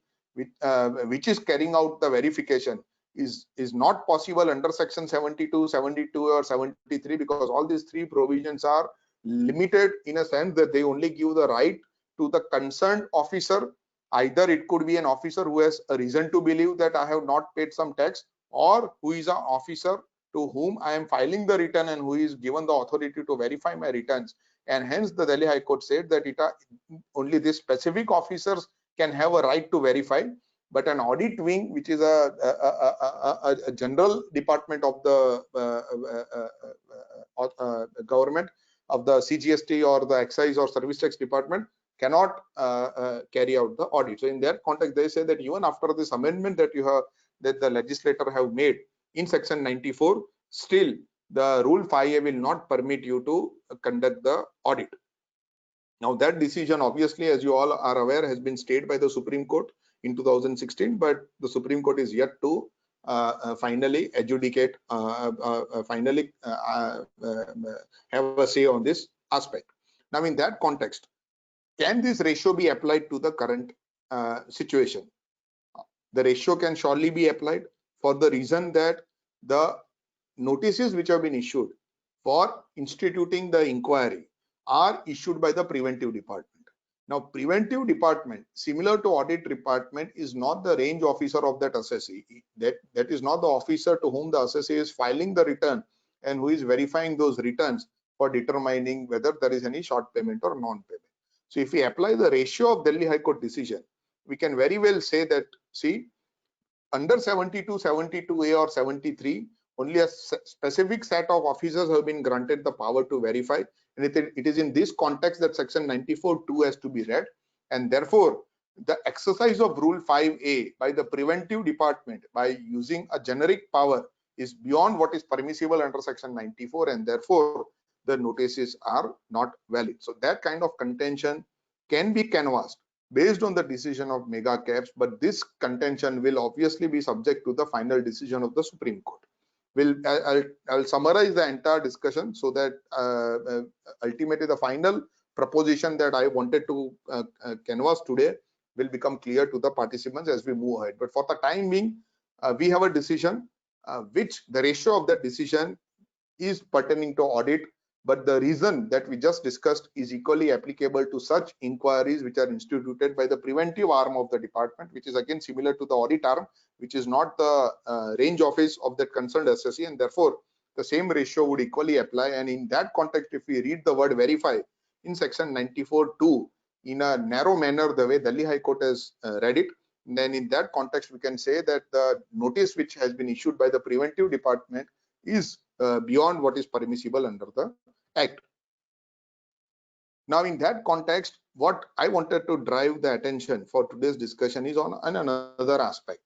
which is carrying out the verification is not possible under section 72, 72 or 73, because all these three provisions are limited in a sense that they only give the right to the concerned officer. Either it could be an officer who has a reason to believe that I have not paid some tax, or who is an officer to whom I am filing the return and who is given the authority to verify my returns. And hence the Delhi High Court said that only these specific officers can have a right to verify, but an audit wing, which is a general department of the government, of the Cgsta or the excise or service tax department, cannot carry out the audit. So in that context, they say that even after this amendment that the legislator have made in section 94, still the Rule 5A will not permit you to conduct the audit. Now that decision, obviously, as you all are aware, has been stayed by the Supreme Court in 2016, but the Supreme Court is yet to finally adjudicate, finally have a say on this aspect. Now in that context, can this ratio be applied to the current situation? The ratio can surely be applied, for the reason that the notices which have been issued for instituting the inquiry are issued by the preventive department. Now, preventive department, similar to audit department, is not the range officer of that assessee. That is not the officer to whom the assessee is filing the return and who is verifying those returns for determining whether there is any short payment or non-payment. So if we apply the ratio of Delhi High Court decision, we can very well say that, see, under 72, 72A or 73, only a specific set of officers have been granted the power to verify, and it is in this context that section 94(2) has to be read, and therefore the exercise of Rule 5A by the preventive department by using a generic power is beyond what is permissible under section 94, and therefore the notices are not valid. So that kind of contention can be canvassed based on the decision of mega caps, but this contention will obviously be subject to the final decision of the Supreme Court. I'll summarize the entire discussion so that ultimately the final proposition that I wanted to canvass today will become clear to the participants as we move ahead. But for the time being, we have a decision which the ratio of that decision is pertaining to audit, but the reason that we just discussed is equally applicable to such inquiries which are instituted by the preventive arm of the department, which is again similar to the audit arm, which is not the range office of the concerned assessee, and therefore the same ratio would equally apply. And in that context, if we read the word verify in section 94(2) in a narrow manner, the way Delhi High Court has read it, then in that context we can say that the notice which has been issued by the preventive department is beyond what is permissible under the Act. Now in that context, what I wanted to drive the attention for today's discussion is on another aspect.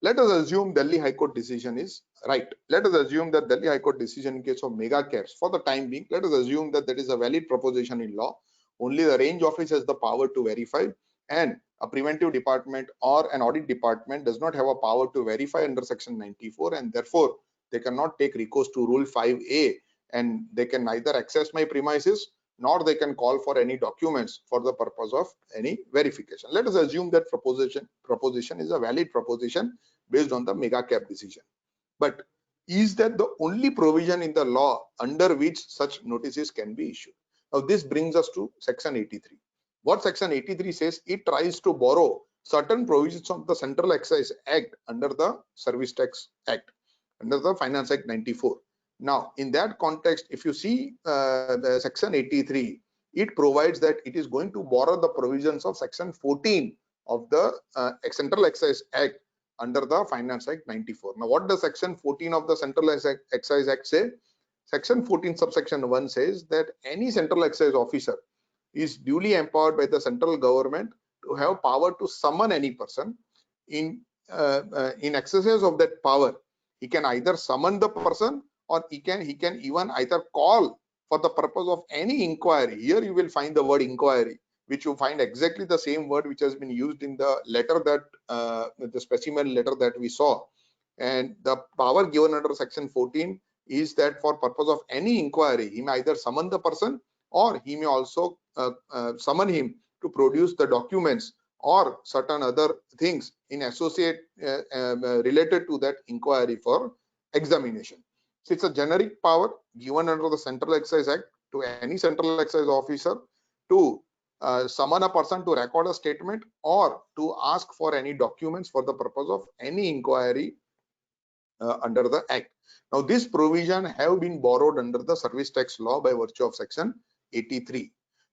Let us assume Delhi High Court decision is right. Let us assume that Delhi High Court decision in case of mega caps, for the time being, let us assume that that is a valid proposition in law. Only the range office has the power to verify, and a preventive department or an audit department does not have a power to verify under section 94, and therefore they cannot take recourse to rule 5A, and they can neither access my premises nor they can call for any documents for the purpose of any verification. Let us assume that proposition is a valid proposition based on the mega cap decision. But is that the only provision in the law under which such notices can be issued? Now this brings us to section 83. What section 83 says, it tries to borrow certain provisions of the Central Excise Act under the Service Tax Act, under the Finance Act 94. Now in that context, if you see the section 83, it provides that it is going to borrow the provisions of section 14 of the Central Excise Act under the Finance Act 94. Now what does section 14 of the Central Excise Act say? Section 14 subsection 1 says that any central excise officer is duly empowered by the central government to have power to summon any person. In exercise of that power, he can either summon the person or he can even either call for the purpose of any inquiry. Here you will find the word inquiry, which you find exactly the same word which has been used in the letter that the specimen letter that we saw. And the power given under section 14 is that for purpose of any inquiry, he may either summon the person or he may also summon him to produce the documents or certain other things in associate related to that inquiry for examination. So it's a generic power given under the Central Excise Act to any central excise officer to summon a person to record a statement or to ask for any documents for the purpose of any inquiry under the Act. Now this provision have been borrowed under the service tax law by virtue of section 83.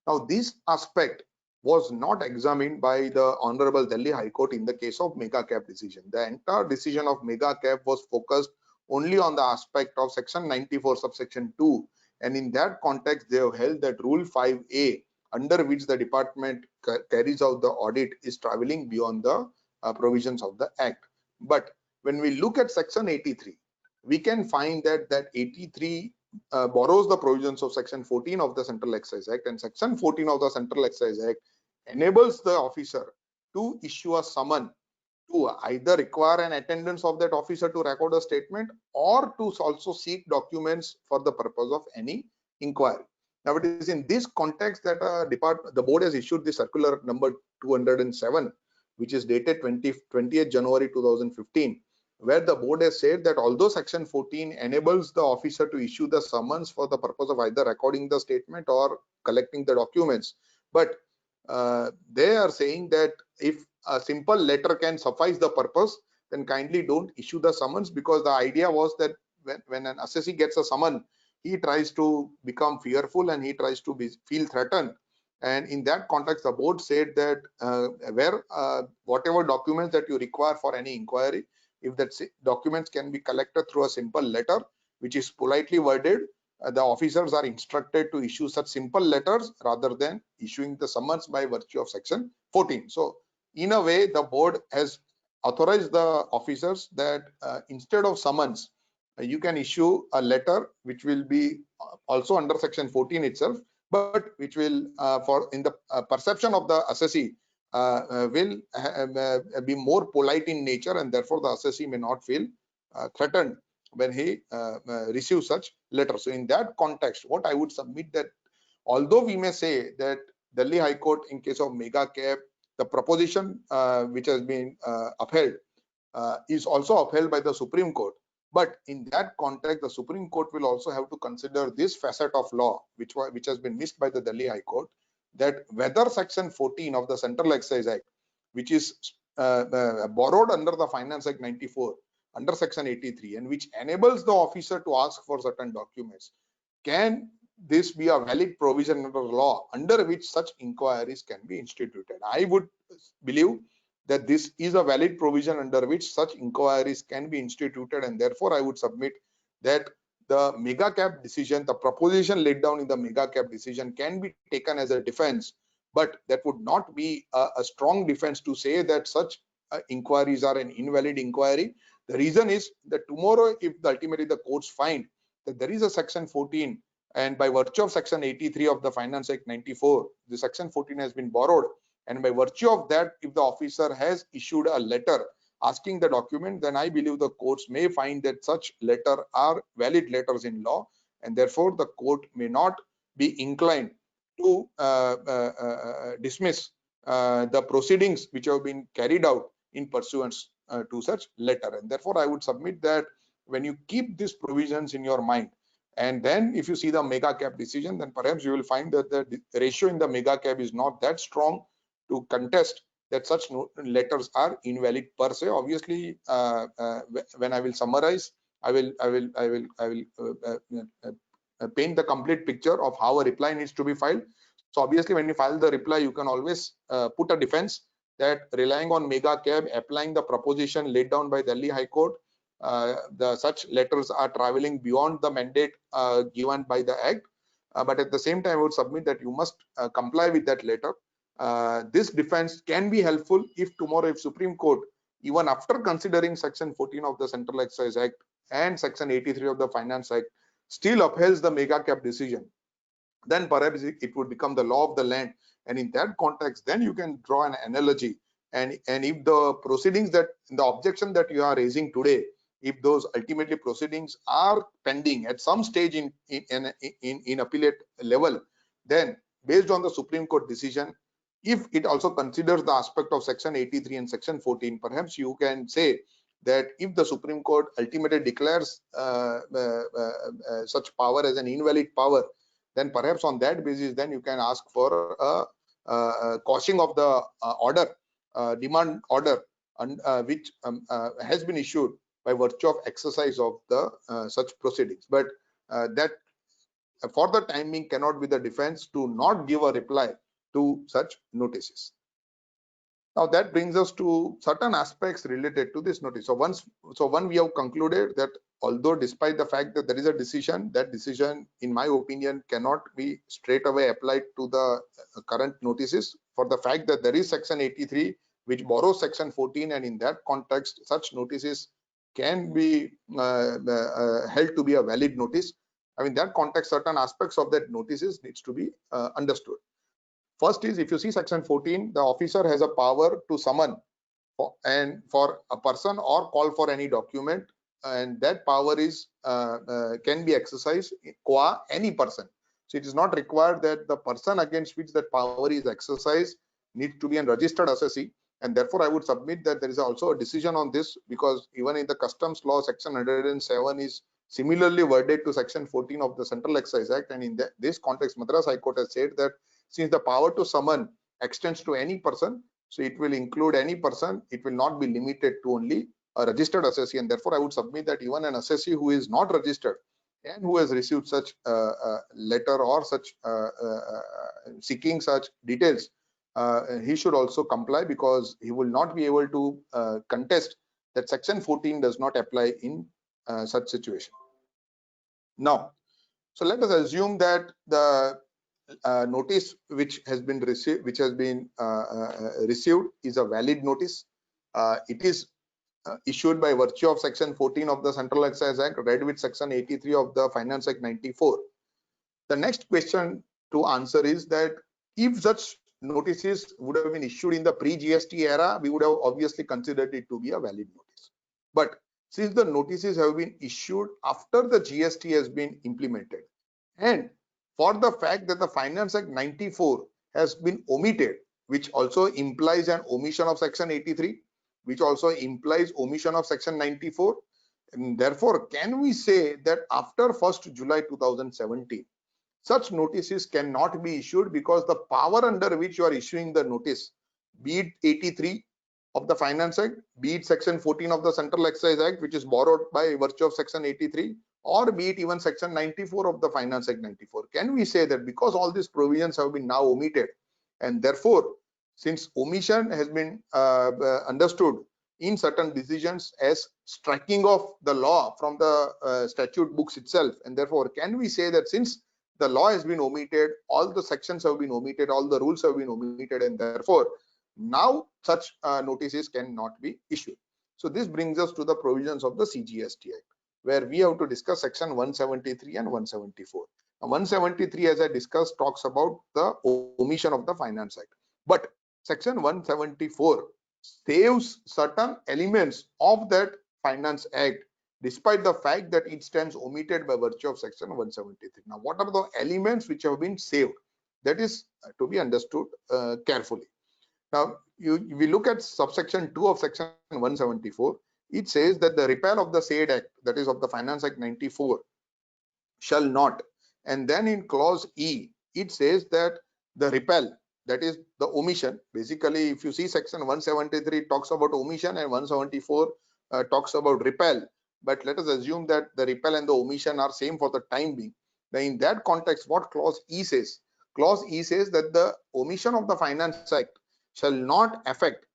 Now this aspect was not examined by the Honorable Delhi High Court in the case of mega cap decision. The entire decision of mega cap was focused only on the aspect of section 94 subsection 2, and in that context they have held that rule 5A, under which the department carries out the audit, is traveling beyond the provisions of the Act. But when we look at section 83, we can find that 83 borrows the provisions of section 14 of the Central Excise Act, and section 14 of the Central Excise Act enables the officer to issue a summon to either require an attendance of that officer to record a statement or to also seek documents for the purpose of any inquiry. Now it is in this context that the board has issued the circular number 207, which is dated 20th January 2015, where the board has said that although section 14 enables the officer to issue the summons for the purpose of either recording the statement or collecting the documents, but they are saying that if a simple letter can suffice the purpose, then kindly don't issue the summons, because the idea was that when an assessee gets a summon, he tries to become fearful and he tries to feel threatened. And in that context, the board said that whatever documents that you require for any inquiry, if that documents can be collected through a simple letter, which is politely worded, the officers are instructed to issue such simple letters rather than issuing the summons by virtue of section 14. So in a way, the board has authorized the officers that instead of summons, you can issue a letter which will be also under section 14 itself, but which will in the perception of the assessee will be more polite in nature, and therefore the assessee may not feel threatened when he receives such letters. So in that context, what I would submit that although we may say that Delhi High Court in case of mega cap, the proposition which has been upheld is also upheld by the Supreme Court, but in that context the Supreme Court will also have to consider this facet of law which has been missed by the Delhi High Court, that whether section 14 of the Central Excise Act, which is borrowed under the Finance Act 94 under section 83 and which enables the officer to ask for certain documents, can this be a valid provision under law under which such inquiries can be instituted? I would believe that this is a valid provision under which such inquiries can be instituted, and therefore I would submit that the mega cap decision, the proposition laid down in the mega cap decision, can be taken as a defense, but that would not be a strong defense to say that such inquiries are an invalid inquiry. The reason is that tomorrow, if ultimately the courts find that there is a section 14, and by virtue of section 83 of the Finance Act 94, the section 14 has been borrowed, And by virtue of that, if the officer has issued a letter asking the document, then I believe the courts may find that such letter are valid letters in law, and therefore the court may not be inclined to dismiss the proceedings which have been carried out in pursuance to such letter. And therefore I would submit that when you keep these provisions in your mind, and then if you see the mega cap decision, then perhaps you will find that the ratio in the mega cap is not that strong to contest that such letters are invalid per se. Obviously, when I will summarize, I will paint the complete picture of how a reply needs to be filed. So obviously, when you file the reply, you can always put a defense that relying on mega cap, applying the proposition laid down by Delhi High Court, such letters are traveling beyond the mandate given by the Act. But at the same time, I would submit that you must comply with that letter. This defense can be helpful if tomorrow, if Supreme Court, even after considering Section 14 of the Central Excise Act and Section 83 of the Finance Act, still upholds the mega cap decision, then perhaps it would become the law of the land. And in that context, then you can draw an analogy. And if the proceedings that the objection that you are raising today, if those ultimately proceedings are pending at some stage in appellate level, then based on the Supreme Court decision, if it also considers the aspect of Section 83 and Section 14, perhaps you can say that if the Supreme Court ultimately declares such power as an invalid power, then perhaps on that basis, then you can ask for a quashing of the order, demand order, which has been issued by virtue of exercise of the such proceedings. But that for the time being cannot be the defense to not give a reply to such notices. Now that brings us to certain aspects related to this notice. So one we have concluded that although despite the fact that there is a decision, that decision in my opinion cannot be straight away applied to the current notices, for the fact that there is Section 83 which borrows Section 14, and in that context such notices can be held to be a valid notice. I mean, that context, certain aspects of that notices needs to be understood. First is, if you see Section 14, the officer has a power to summon for a person or call for any document, and that power is can be exercised qua any person. So it is not required that the person against which that power is exercised needs to be a registered assessee. And therefore I would submit that there is also a decision on this, because even in the customs law, Section 107 is similarly worded to Section 14 of the Central Excise Act, and in this context Madras High Court has said that since the power to summon extends to any person, so it will include any person, it will not be limited to only a registered assessee. And therefore I would submit that even an assessee who is not registered and who has received such letter or such seeking such details, he should also comply, because he will not be able to contest that Section 14 does not apply in such situation. Now, so let us assume that the notice which has been received, is a valid notice. It is issued by virtue of Section 14 of the Central Excise Act, read with Section 83 of the Finance Act 94. The next question to answer is that if such notices would have been issued in the pre-GST era, we would have obviously considered it to be a valid notice. But since the notices have been issued after the GST has been implemented, and for the fact that the Finance Act 94 has been omitted, which also implies an omission of Section 83, which also implies omission of Section 94, and therefore can we say that after 1st July 2017, such notices cannot be issued, because the power under which you are issuing the notice, be it 83 of the Finance Act, be it Section 14 of the Central Excise Act, which is borrowed by virtue of Section 83, or be it even Section 94 of the Finance Act 94, can we say that because all these provisions have been now omitted, and therefore since omission has been understood in certain decisions as striking off the law from the statute books itself, and therefore can we say that since the law has been omitted, all the sections have been omitted, all the rules have been omitted, and therefore now such notices cannot be issued. So this brings us to the provisions of the Cgsta Act, where we have to discuss Section 173 and 174. Now, 173, as I discussed, talks about the omission of the Finance Act, but Section 174 saves certain elements of that Finance Act, despite the fact that it stands omitted by virtue of Section 173. Now, what are the elements which have been saved? That is to be understood carefully. Now, we look at subsection 2 of Section 174. It says that the repeal of the said Act, that is of the Finance Act 94, shall not. And then in clause E, it says that the repeal, that is the omission. Basically, if you see section 173, it talks about omission, and 174 talks about repeal. But let us assume that the repeal and the omission are same for the time being. Now, in that context, what clause E says? Clause E says that the omission of the Finance Act shall not affect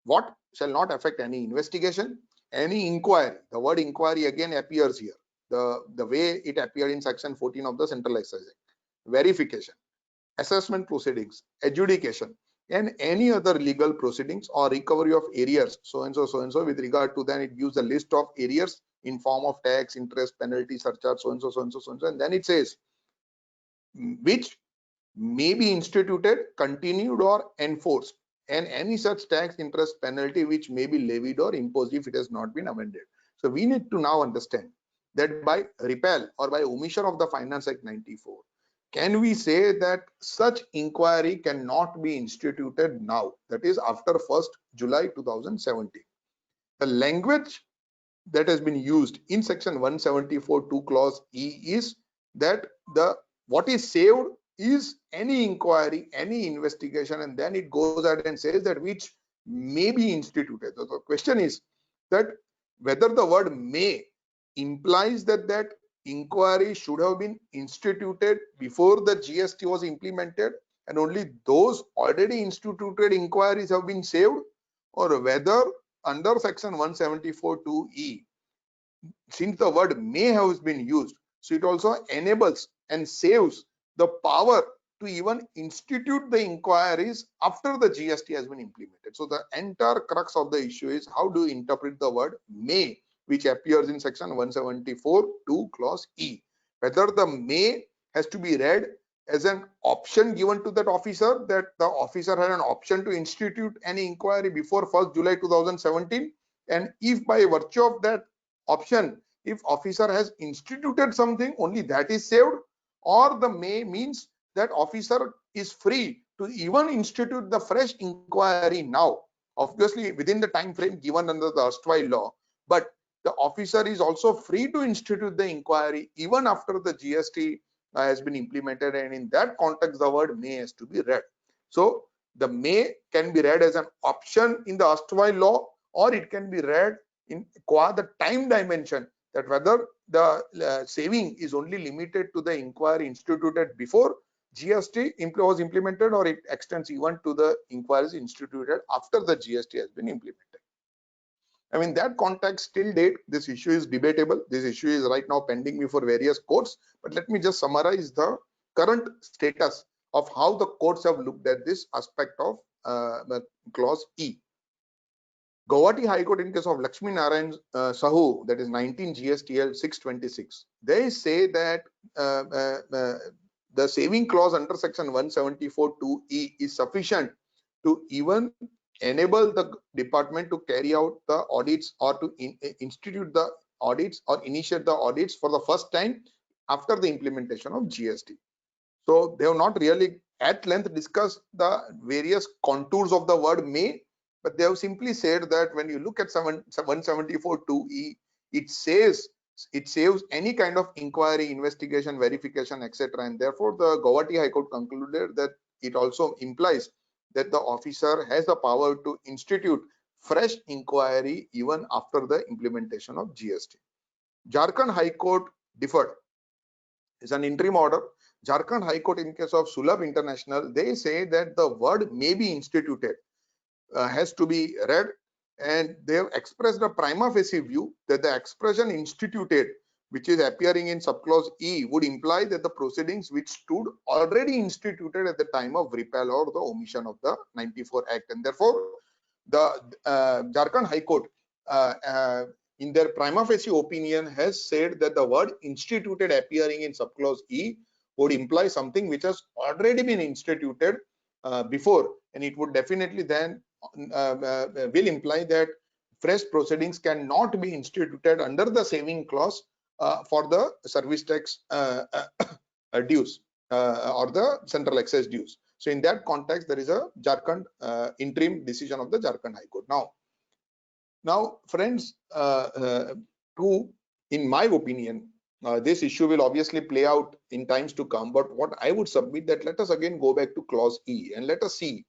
what? Shall not affect any investigation, any inquiry. The word inquiry again appears here. The way it appeared in section 14 of the Central Excise Act. Verification, assessment proceedings, adjudication, and any other legal proceedings or recovery of arrears, so and so. With regard to then, it gives a list of arrears in form of tax, interest, penalty, surcharge, so and so, and then it says which may be instituted, continued, or enforced, and any such tax, interest, penalty which may be levied or imposed if it has not been amended. So we need to now understand that by repeal or by omission of the Finance Act 94, can we say that such inquiry cannot be instituted now, that is after 1st July 2017? The language that has been used in section 174(2) clause E is that what is saved is any inquiry, any investigation, and then it goes ahead and says that which may be instituted. So the question is that whether the word may implies that inquiry should have been instituted before the GST was implemented, and only those already instituted inquiries have been saved, or whether under section 174(2)(e), since the word may has been used, so it also enables and saves the power to even institute the inquiries after the GST has been implemented. So the entire crux of the issue is how do you interpret the word may, which appears in section 174(2) clause E. Whether the may has to be read as an option given to that officer, that the officer had an option to institute any inquiry before 1st July 2017, and if by virtue of that option, if officer has instituted something, only that is saved, or the may means that officer is free to even institute the fresh inquiry now, obviously within the time frame given under the erstwhile law, but the officer is also free to institute the inquiry even after the GST has been implemented, and in that context the word may has to be read. So the may can be read as an option in the erstwhile law, or it can be read in the time dimension, that whether the saving is only limited to the inquiry instituted before GST was implemented, or it extends even to the inquiries instituted after the GST has been implemented. I mean, that context till date, this issue is debatable. This issue is right now pending before various courts. But let me just summarize the current status of how the courts have looked at this aspect of clause E. Guwahati High Court in case of Lakshmi Narayan Sahu, that is 19 GSTL 626, they say that the saving clause under section 174(2)(e) is sufficient to even enable the department to carry out the audits, or to institute the audits or initiate the audits for the first time after the implementation of GST. So they have not really at length discussed the various contours of the word may, but they have simply said that when you look at 174(2)(e), it saves any kind of inquiry, investigation, verification, etc. And therefore the Guwahati High Court concluded that it also implies that the officer has the power to institute fresh inquiry even after the implementation of GST. Jharkhand High Court differed. It's an interim order. Jharkhand High Court in case of Sulabh International, they say that the word may be instituted has to be read, and they have expressed a prima facie view that the expression instituted, which is appearing in subclause E, would imply that the proceedings which stood already instituted at the time of repeal or the omission of the 94 Act, and therefore the Jharkhand High Court in their prima facie opinion has said that the word instituted appearing in subclause E would imply something which has already been instituted before, and it would definitely then will imply that fresh proceedings cannot be instituted under the saving clause for the service tax dues or the central excess dues. So in that context, there is a Jharkhand interim decision of the Jharkhand High Court. Now, friends, in my opinion, this issue will obviously play out in times to come. But what I would submit that let us again go back to clause E and let us see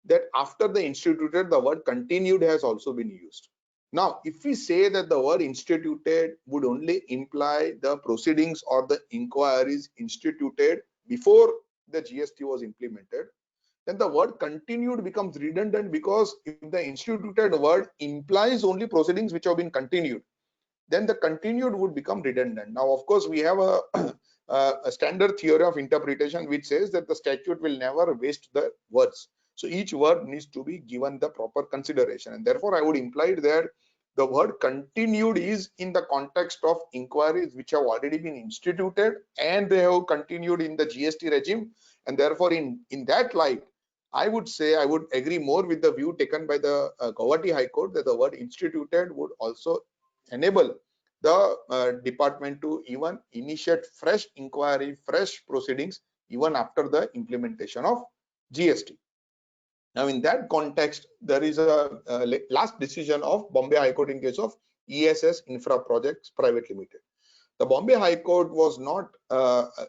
that after the instituted, the word continued has also been used. Now, if we say that the word instituted would only imply the proceedings or the inquiries instituted before the GST was implemented, then the word continued becomes redundant, because if the instituted word implies only proceedings which have been continued, then the continued would become redundant. Now, of course, we have a standard theory of interpretation which says that the statute will never waste the words. So each word needs to be given the proper consideration, and therefore I would imply that the word continued is in the context of inquiries which have already been instituted and they have continued in the GST regime, and therefore in that light, I would say I would agree more with the view taken by the Guwahati High Court that the word instituted would also enable the department to even initiate fresh inquiry, fresh proceedings even after the implementation of GST. Now, in that context, there is a last decision of Bombay High Court in case of ESS Infra Projects Private Limited. The Bombay High Court was not,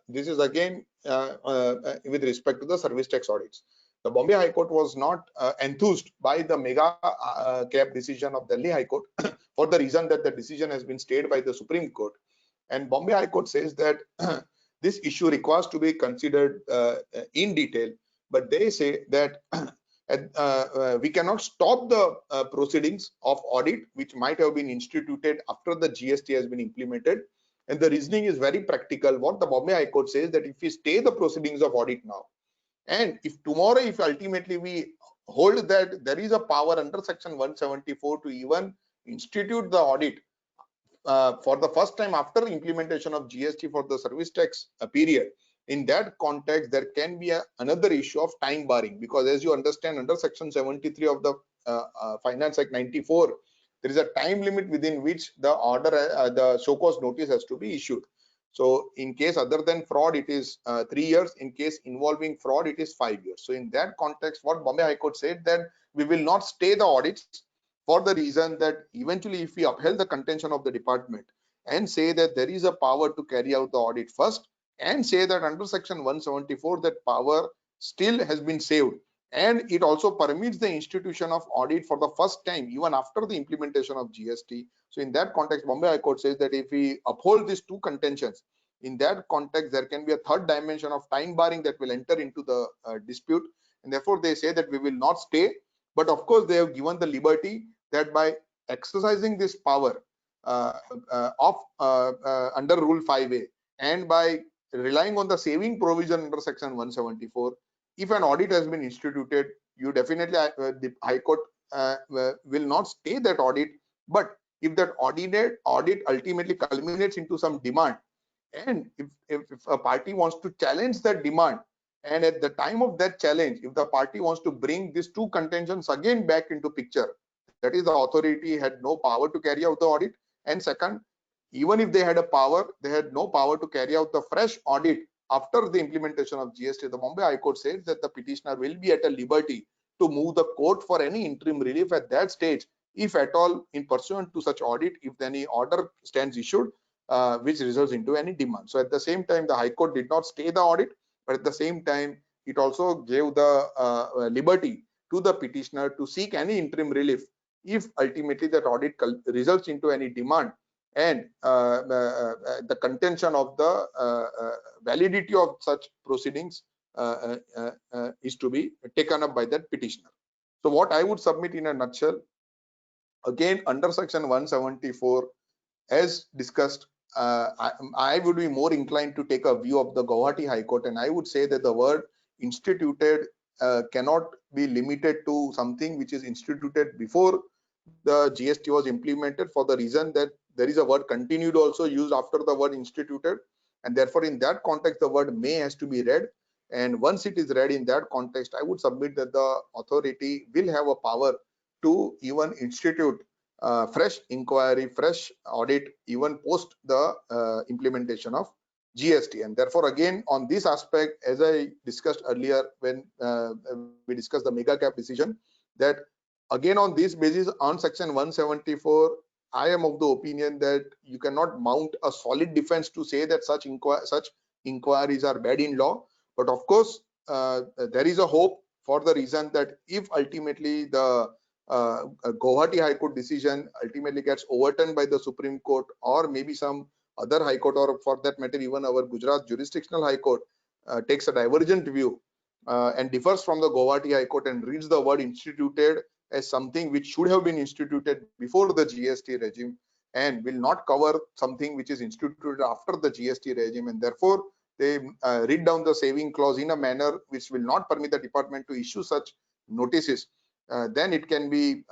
this is again with respect to the service tax audits. The Bombay High Court was not enthused by the mega cap decision of Delhi High Court for the reason that the decision has been stayed by the Supreme Court. And Bombay High Court says that this issue requires to be considered in detail, but they say that we cannot stop the proceedings of audit which might have been instituted after the GST has been implemented. And the reasoning is very practical. What the Bombay High Court says that if we stay the proceedings of audit now, and if tomorrow, if ultimately we hold that there is a power under section 174 to even institute the audit for the first time after implementation of GST for the service tax period, in that context, there can be another issue of time barring, because as you understand, under section 73 of the Finance Act 94, there is a time limit within which the order, the show cause notice has to be issued. So in case other than fraud, it is 3 years. In case involving fraud, it is 5 years. So in that context, what Bombay High Court said that we will not stay the audits for the reason that eventually if we upheld the contention of the department and say that there is a power to carry out the audit first, and say that under section 174 that power still has been saved, and it also permits the institution of audit for the first time even after the implementation of GST. So in that context, Bombay High Court says that if we uphold these two contentions, in that context there can be a third dimension of time barring that will enter into the dispute, and therefore they say that we will not stay. But of course they have given the liberty that by exercising this power under Rule 5A and by relying on the saving provision under section 174, if an audit has been instituted, you definitely the High Court will not stay that audit. But if that audit ultimately culminates into some demand, and if a party wants to challenge that demand, and at the time of that challenge, if the party wants to bring these two contentions again back into picture, that is, the authority had no power to carry out the audit, and second, even if they had a power, they had no power to carry out the fresh audit after the implementation of GST. The Bombay High Court says that the petitioner will be at a liberty to move the court for any interim relief at that stage, if at all in pursuant to such audit, if any order stands issued which results into any demand. So at the same time, the High Court did not stay the audit, but at the same time, it also gave the liberty to the petitioner to seek any interim relief if ultimately that audit results into any demand, and the contention of the validity of such proceedings is to be taken up by that petitioner. So what I would submit in a nutshell, again under section 174, as discussed, I would be more inclined to take a view of the Guwahati High Court, and I would say that the word instituted cannot be limited to something which is instituted before the GST was implemented, for the reason that there is a word continued also used after the word instituted, and therefore in that context the word may has to be read, And once it is read in that context, I would submit that the authority will have a power to even institute fresh inquiry, fresh audit, even post the implementation of GST. And therefore, again, on this aspect, as I discussed earlier when we discussed the mega cap decision, that again on this basis, on section 174, I am of the opinion that you cannot mount a solid defense to say that such inquiries are bad in law. But of course, there is a hope, for the reason that if ultimately the Guwahati High Court decision ultimately gets overturned by the Supreme Court, or maybe some other High Court, or for that matter even our Gujarat Jurisdictional High Court takes a divergent view and differs from the Guwahati High Court and reads the word instituted as something which should have been instituted before the GST regime, and will not cover something which is instituted after the GST regime, and therefore they read down the saving clause in a manner which will not permit the department to issue such notices, then it can be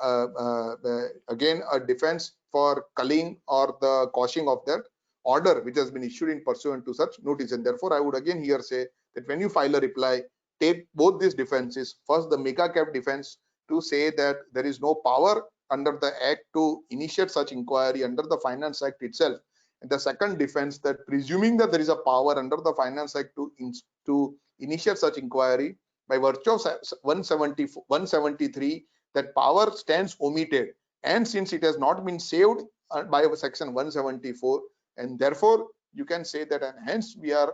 again a defense for culling or the quashing of that order which has been issued in pursuant to such notice. And therefore, I would again here say that when you file a reply, take both these defenses. First, the mega cap defense, to say that there is no power under the Act to initiate such inquiry under the Finance Act itself. And the second defense, that presuming that there is a power under the Finance Act to initiate such inquiry, by virtue of 173, that power stands omitted. And since it has not been saved by section 174, and therefore you can say that, and hence we are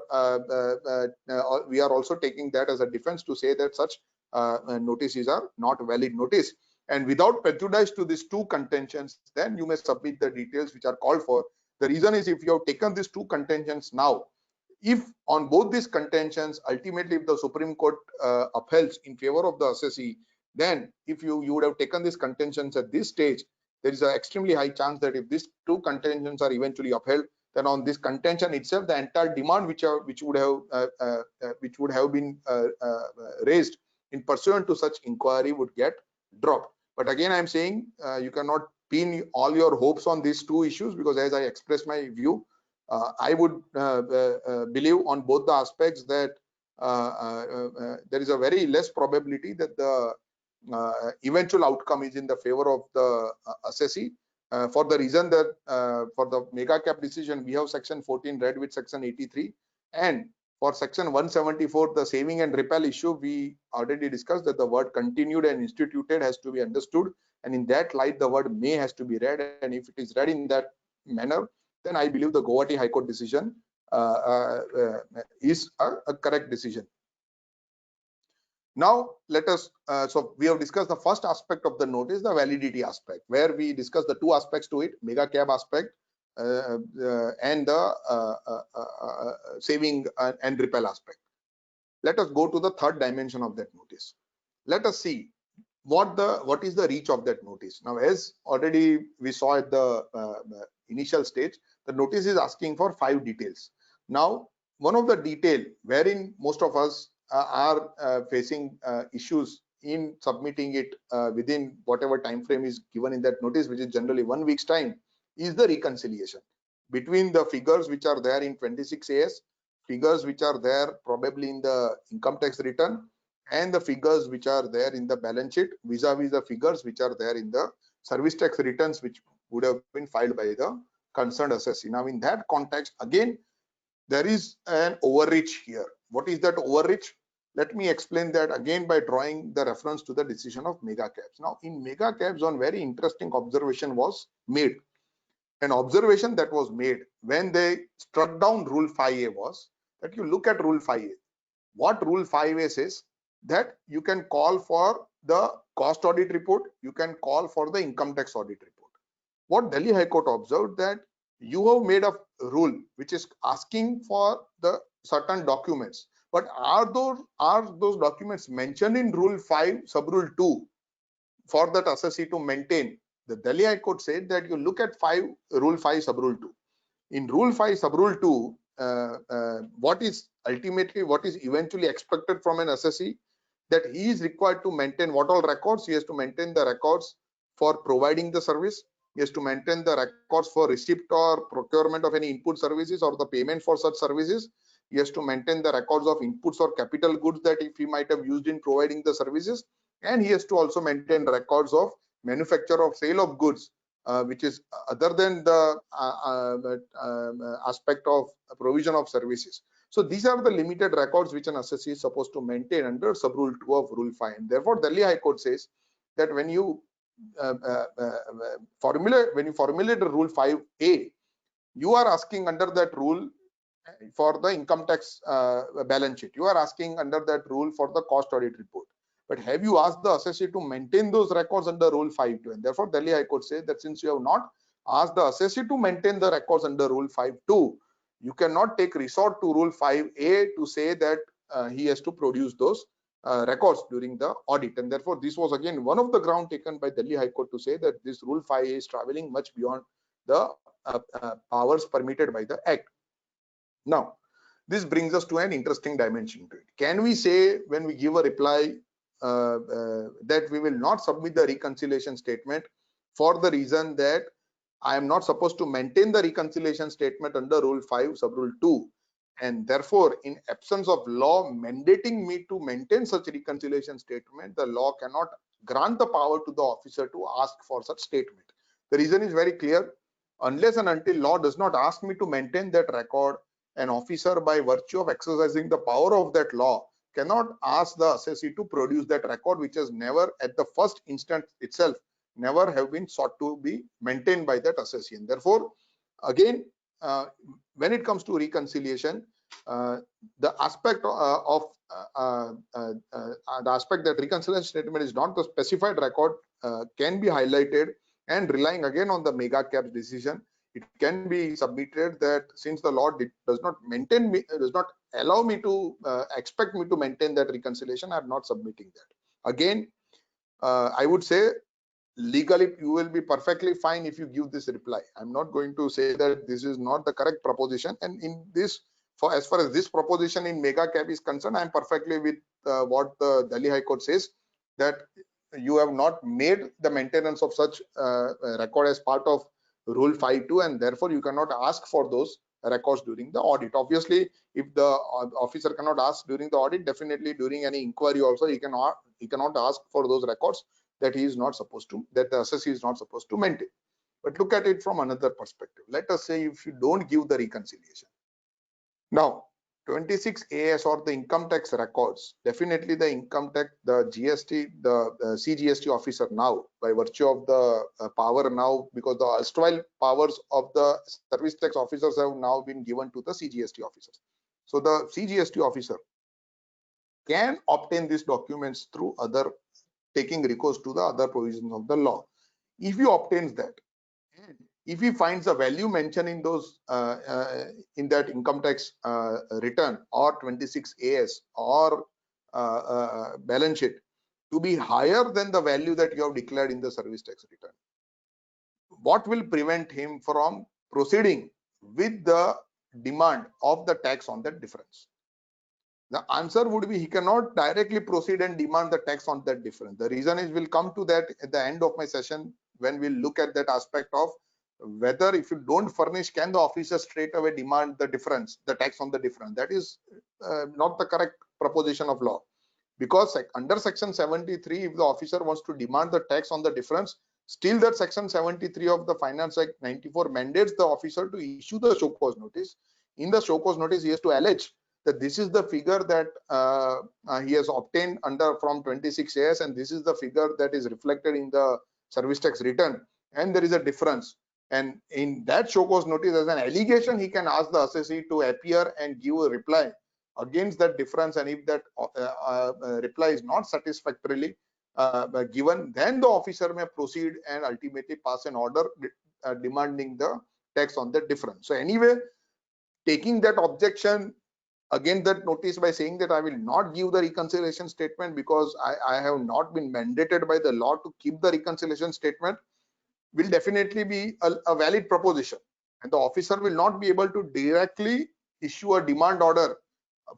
also taking that as a defense to say that such notices are not valid notice. And without prejudice to these two contentions, then you may submit the details which are called for. The reason is, if you have taken these two contentions now, if on both these contentions ultimately if the Supreme Court upholds in favor of the assessee, then if you would have taken these contentions at this stage, there is an extremely high chance that if these two contentions are eventually upheld, then on this contention itself, the entire demand which would have been raised in pursuant to such inquiry would get dropped. But again, I am saying you cannot pin all your hopes on these two issues, because as I expressed my view, I would believe on both the aspects that there is a very less probability that the eventual outcome is in the favor of the assessee, for the reason that for the mega cap decision we have section 14 read with section 83, and for section 174 the saving and repel issue we already discussed that the word continued and instituted has to be understood, and in that light the word may has to be read, and if it is read in that manner, then I believe the Guwahati High Court decision is a correct decision. Now let us, so we have discussed the first aspect of the notice, the validity aspect, where we discussed the two aspects to it, mega cap aspect and the saving and repel aspect. Let us go to the third dimension of that notice. Let us see what is the reach of that notice. Now, as already we saw at the initial stage, the notice is asking for 5 details. Now, one of the detail wherein most of us are facing issues in submitting it within whatever time frame is given in that notice, which is generally 1 week's time, is the reconciliation between the figures which are there in 26 AS, figures which are there probably in the income tax return, and the figures which are there in the balance sheet vis-a-vis the figures which are there in the service tax returns which would have been filed by the concerned assessee. Now, in that context, again, there is an overreach here. What is that overreach? Let me explain that again by drawing the reference to the decision of mega cabs. Now, in mega cabs, one very interesting observation was made. An observation that was made when they struck down Rule 5A was that you look at Rule 5A. What Rule 5A says, that you can call for the cost audit report, you can call for the income tax audit report. What Delhi High Court observed, that you have made a rule which is asking for the certain documents, but are those documents mentioned in Rule 5 sub Rule 2 for that assessee to maintain? The Delhi High Court said that you look at Rule 5 sub Rule 2. In Rule 5 sub Rule 2, what is eventually expected from an assessee, that he is required to maintain what all records. He has to maintain the records for providing the service. He has to maintain the records for receipt or procurement of any input services or the payment for such services. He has to maintain the records of inputs or capital goods that if he might have used in providing the services, and he has to also maintain records of manufacture of sale of goods, which is other than the aspect of provision of services. So these are the limited records which an assessee is supposed to maintain under sub rule 2 of rule 5. And therefore Delhi High Court says that when you formulate the rule 5A, you are asking under that rule for the income tax balance sheet, you are asking under that rule for the cost audit report, but have you asked the assessee to maintain those records under rule 5.2? And therefore Delhi High Court says that since you have not asked the assessee to maintain the records under rule 5.2, you cannot take resort to rule 5A to say that he has to produce those records during the audit. And therefore this was again one of the ground taken by Delhi High Court to say that this rule 5A is traveling much beyond the powers permitted by the act. Now this brings us to an interesting dimension to it. Can we say when we give a reply that we will not submit the reconciliation statement for the reason that I am not supposed to maintain the reconciliation statement under rule 5 sub rule 2, and therefore in absence of law mandating me to maintain such reconciliation statement, the law cannot grant the power to the officer to ask for such statement? The reason is very clear. Unless and until law does not ask me to maintain that record, an officer by virtue of exercising the power of that law cannot ask the assessee to produce that record, which has never at the first instance itself never have been sought to be maintained by that assessee. And therefore again when it comes to reconciliation, the aspect that reconciliation statement is not the specified record can be highlighted, and relying again on the mega caps decision, it can be submitted that since the law does not allow me to expect me to maintain that reconciliation, I am not submitting that. Again, I would say legally you will be perfectly fine if you give this reply. I'm not going to say that this is not the correct proposition, and in this, as far as this proposition in mega cap is concerned, I'm perfectly with what the Delhi High Court says, that you have not made the maintenance of such record as part of rule 5.2, and therefore you cannot ask for those records during the audit. Obviously, if the officer cannot ask during the audit, definitely during any inquiry also he cannot ask for those records that he is not supposed to, that the assessee is not supposed to maintain. But look at it from another perspective. Let us say if you don't give the reconciliation. Now 26 AS or the income tax records, definitely the income tax, the GST, the Cgsta officer now, by virtue of the power now, because the erstwhile powers of the service tax officers have now been given to the Cgsta officers. So the Cgsta officer can obtain these documents through other, taking recourse to the other provisions of the law. If he obtains that, and if he finds a value mentioned in those in that income tax return or 26 AS or balance sheet to be higher than the value that you have declared in the service tax return, what will prevent him from proceeding with the demand of the tax on that difference? The answer would be he cannot directly proceed and demand the tax on that difference. The reason is we'll come to that at the end of my session when we'll look at that aspect of whether if you don't furnish, can the officer straight away demand the difference, the tax on the difference. That is not the correct proposition of law, because under section 73, if the officer wants to demand the tax on the difference, still that section 73 of the Finance Act 94 mandates the officer to issue the show cause notice. In the show cause notice, he has to allege that this is the figure that he has obtained under from 26 AS, and this is the figure that is reflected in the service tax return, and there is a difference. And in that show cause notice, as an allegation, he can ask the assessee to appear and give a reply against that difference, and if that reply is not satisfactorily given, then the officer may proceed and ultimately pass an order demanding the tax on that difference. So anyway, taking that objection against that notice by saying that I will not give the reconciliation statement because I have not been mandated by the law to keep the reconciliation statement, will definitely be a valid proposition, and the officer will not be able to directly issue a demand order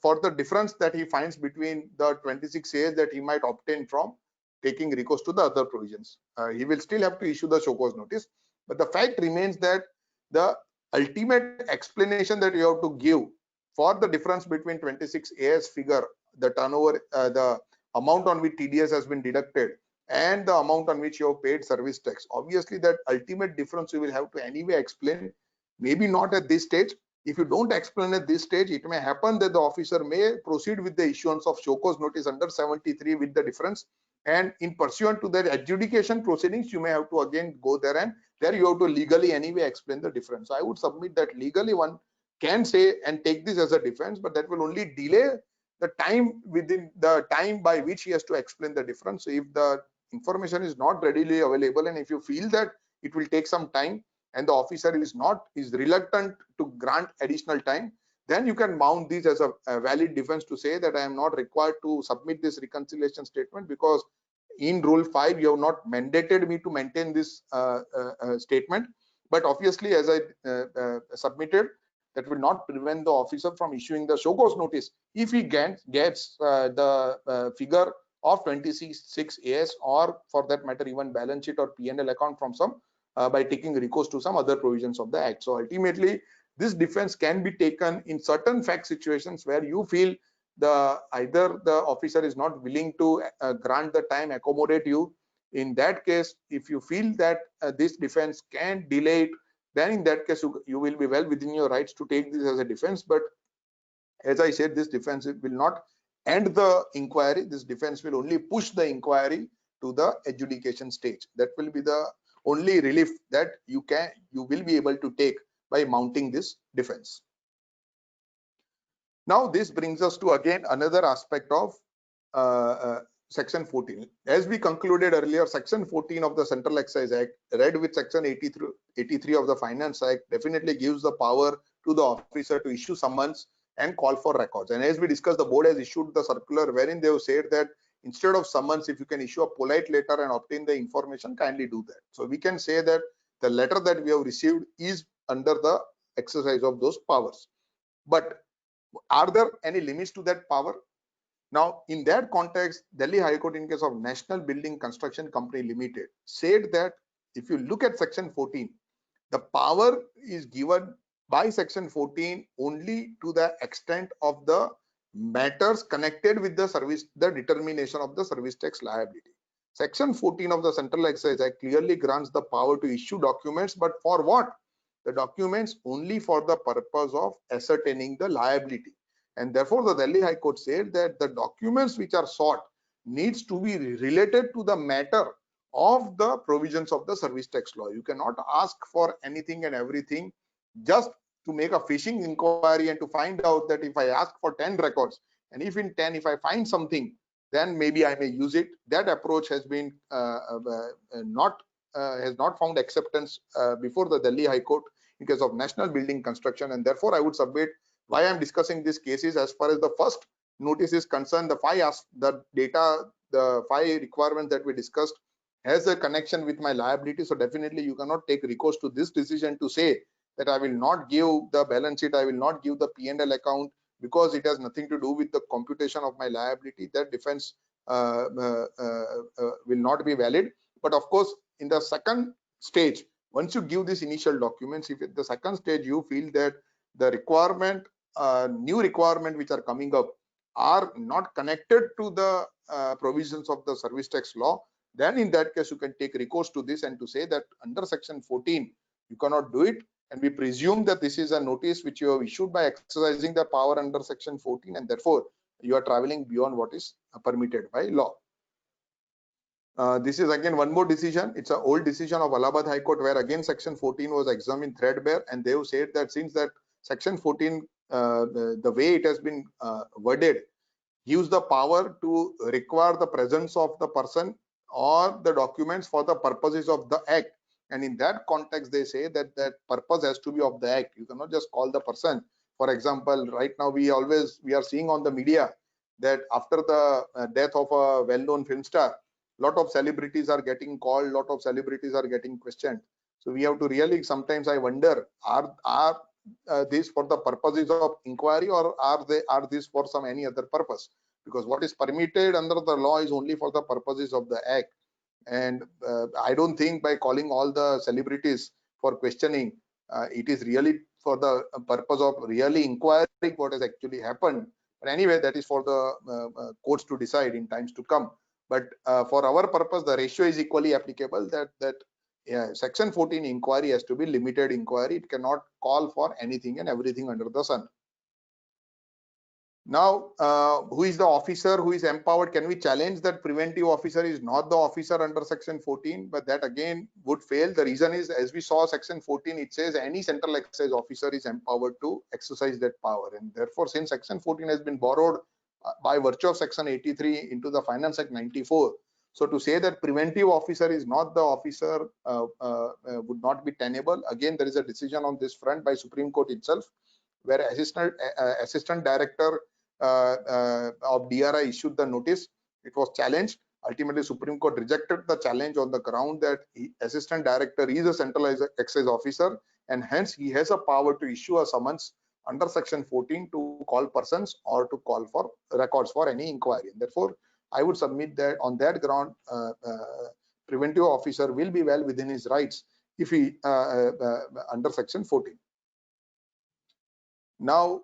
for the difference that he finds between the 26 A's that he might obtain from taking recourse to the other provisions. He will still have to issue the show cause notice, but the fact remains that the ultimate explanation that you have to give for the difference between 26 AS figure, the turnover, the amount on which TDS has been deducted and the amount on which you have paid service tax. Obviously, that ultimate difference you will have to anyway explain. Maybe not at this stage. If you don't explain at this stage, it may happen that the officer may proceed with the issuance of show cause notice under 73 with the difference. And in pursuant to the adjudication proceedings, you may have to again go there, and there you have to legally anyway explain the difference. So I would submit that legally one can say and take this as a defense, but that will only delay the time within the time by which he has to explain the difference. So if the information is not readily available, and if you feel that it will take some time and the officer is reluctant to grant additional time, then you can mount this as a valid defense to say that I am not required to submit this reconciliation statement because in Rule 5 you have not mandated me to maintain this statement. But obviously, as I submitted, that will not prevent the officer from issuing the show cause notice if he gets the figure of 26 AS, or for that matter even balance sheet or P&L account from some by taking recourse to some other provisions of the Act. So ultimately, this defense can be taken in certain fact situations where you feel either the officer is not willing to grant the time, accommodate you. In that case, if you feel that this defense can delay it, then in that case you will be well within your rights to take this as a defense. But as I said, this defense will not end the inquiry. This defense will only push the inquiry to the adjudication stage. That will be the only relief that you will be able to take by mounting this defense. Now this brings us to again another aspect of Section 14. As we concluded earlier, Section 14 of the Central Excise Act, read with Section 83 of the Finance Act, definitely gives the power to the officer to issue summons and call for records. And as we discussed, the board has issued the circular wherein they have said that instead of summons, if you can issue a polite letter and obtain the information, kindly do that. So we can say that the letter that we have received is under the exercise of those powers. But are there any limits to that power? Now, in that context, Delhi High Court, in case of National Building Construction Company Limited, said that if you look at Section 14, the power is given by Section 14 only to the extent of the matters connected with the determination of the service tax liability. Section 14 of the Central Excise Act clearly grants the power to issue documents, but for what? The documents only for the purpose of ascertaining the liability. And therefore, the Delhi High Court said that the documents which are sought needs to be related to the matter of the provisions of the service tax law. You cannot ask for anything and everything just to make a fishing inquiry and to find out that if I ask for 10 records and if in 10 if I find something, then maybe I may use it. That approach has been not found acceptance before the Delhi High Court in case of national building construction. And therefore, I would submit why I'm discussing these cases. As far as the first notice is concerned, the five requirements that we discussed has a connection with my liability. So definitely you cannot take recourse to this decision to say that I will not give the balance sheet, I will not give the P&L account because it has nothing to do with the computation of my liability. That defense will not be valid. But of course, in the second stage, once you give these initial documents, if at the second stage you feel that the new requirement which are coming up are not connected to the provisions of the service tax law, then in that case you can take recourse to this and to say that under Section 14 you cannot do it, and we presume that this is a notice which you have issued by exercising the power under Section 14, and therefore you are traveling beyond what is permitted by law. This is again one more decision. It's an old decision of Allahabad High Court where again Section 14 was examined threadbare, and they have said that since that Section 14, the way it has been worded, gives the power to require the presence of the person or the documents for the purposes of the Act. And in that context, they say that that purpose has to be of the Act. You cannot just call the person. For example, right now we are seeing on the media that after the death of a well-known film star, lot of celebrities are getting called, lot of celebrities are getting questioned. So we have to really, sometimes I wonder, are these for the purposes of inquiry, or are these for some any other purpose? Because what is permitted under the law is only for the purposes of the Act. And I don't think by calling all the celebrities for questioning, it is really for the purpose of really inquiring what has actually happened. But anyway, that is for the courts to decide in times to come. But for our purpose, the ratio is equally applicable, that section 14 inquiry has to be limited inquiry. It cannot call for anything and everything under the sun. Now, who is the officer who is empowered? Can we challenge that preventive officer is not the officer under section 14? But that again would fail. The reason is, as we saw section 14, it says any central excise officer is empowered to exercise that power. And therefore, since section 14 has been borrowed by virtue of section 83 into the Finance Act 94, so to say that preventive officer is not the officer would not be tenable. Again, there is a decision on this front by Supreme Court itself, where assistant director of DRI issued the notice. It was challenged. Ultimately, Supreme Court rejected the challenge on the ground that assistant director is a central excise officer, and hence he has a power to issue a summons under section 14 to call persons or to call for records for any inquiry. Therefore, I would submit that on that ground, preventive officer will be well within his rights if he under section 14. Now,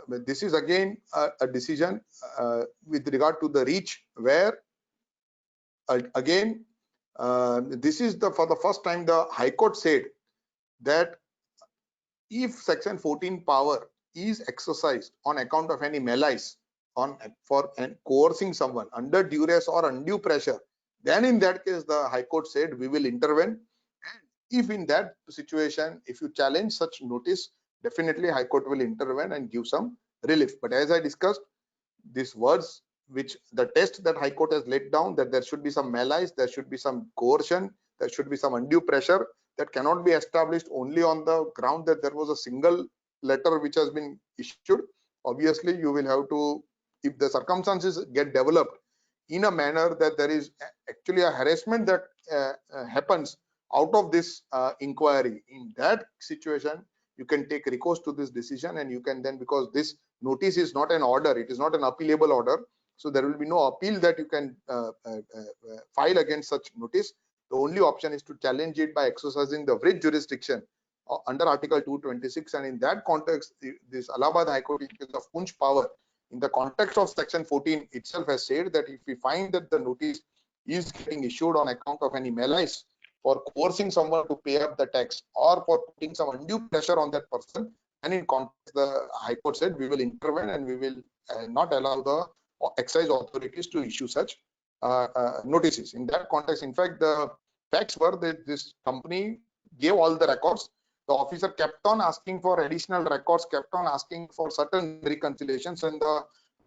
this is again a decision with regard to the reach, where again this is for the first time the High Court said that if section 14 power is exercised on account of any malice for coercing someone under duress or undue pressure, then in that case the High Court said we will intervene. And if in that situation, if you challenge such notice, definitely High Court will intervene and give some relief. But as I discussed, these words, which the test that High Court has laid down, that there should be some malice, there should be some coercion, there should be some undue pressure, that cannot be established only on the ground that there was a single letter which has been issued. Obviously, you will have to, if the circumstances get developed in a manner that there is actually a harassment that happens out of this inquiry, in that situation, you can take recourse to this decision, and you can then, because this notice is not an order, it is not an appealable order, so there will be no appeal that you can file against such notice. The only option is to challenge it by exercising the writ jurisdiction under Article 226, and in that context, this Allahabad High Court, in case of Punch power, in the context of section 14 itself, has said that if we find that the notice is getting issued on account of any malice for coercing someone to pay up the tax or for putting some undue pressure on that person, and in context, the High Court said we will intervene and we will not allow the excise authorities to issue such notices. In that context, in fact, the facts were that this company gave all the records. The officer kept on asking for additional records, kept on asking for certain reconciliations, and the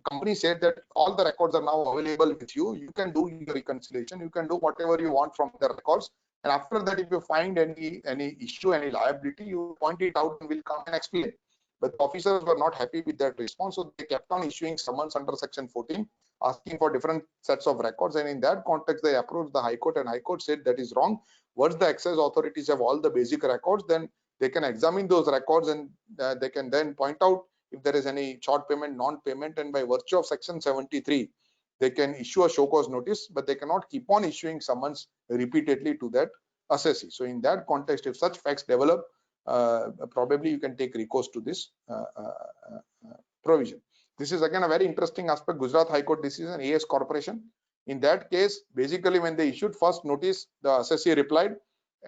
company said that all the records are now available with you. You can do your reconciliation. You can do whatever you want from the records. And after that, if you find any issue, any liability, you point it out and we'll come and explain. But the officers were not happy with that response, so they kept on issuing summons under section 14, asking for different sets of records. And in that context, they approached the High Court, and High Court said that is wrong. Once the excise authorities have all the basic records, then they can examine those records, and they can then point out if there is any short payment, non-payment, and by virtue of section 73, they can issue a show cause notice, but they cannot keep on issuing summons repeatedly to that assessee. So in that context, if such facts develop, probably you can take recourse to this provision. This is again a very interesting aspect. Gujarat High Court decision, AS Corporation. In that case, basically when they issued first notice, the assessee replied,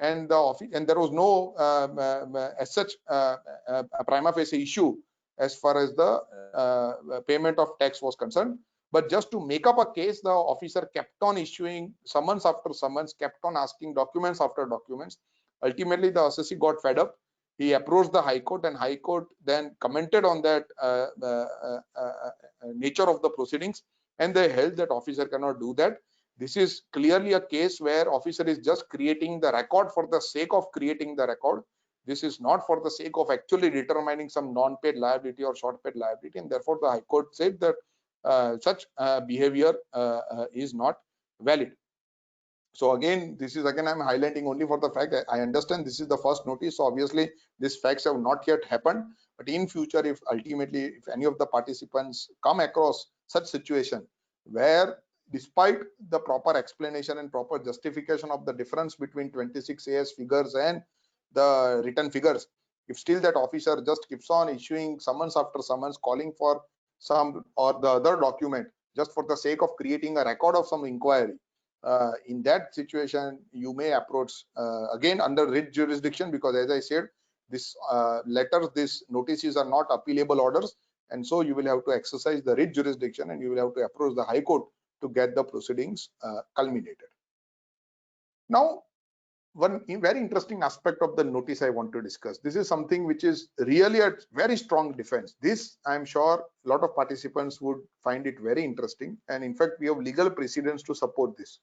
and the office, and there was no as such a prima facie issue as far as the payment of tax was concerned. But just to make up a case, the officer kept on issuing summons after summons, kept on asking documents after documents. Ultimately, the assessee got fed up. He approached the High Court, and High Court then commented on that nature of the proceedings, and they held that officer cannot do that. This is clearly a case where officer is just creating the record for the sake of creating the record. This is not for the sake of actually determining some non-paid liability or short-paid liability, and therefore the High Court said that such behavior is not valid. So again, this is again I'm highlighting only for the fact that I understand this is the first notice. So obviously, these facts have not yet happened. But in future, if ultimately if any of the participants come across such situation where, despite the proper explanation and proper justification of the difference between 26 AS figures and the written figures, If still that officer just keeps on issuing summons after summons, calling for some or the other document just for the sake of creating a record of some inquiry, in that situation you may approach again under writ jurisdiction, because as I said, this letters, these notices are not appealable orders, and so you will have to exercise the writ jurisdiction and you will have to approach the High Court to get the proceedings culminated. Now, one very interesting aspect of the notice I want to discuss. This is something which is really a very strong defense. This, I am sure a lot of participants would find it very interesting, and in fact we have legal precedents to support this.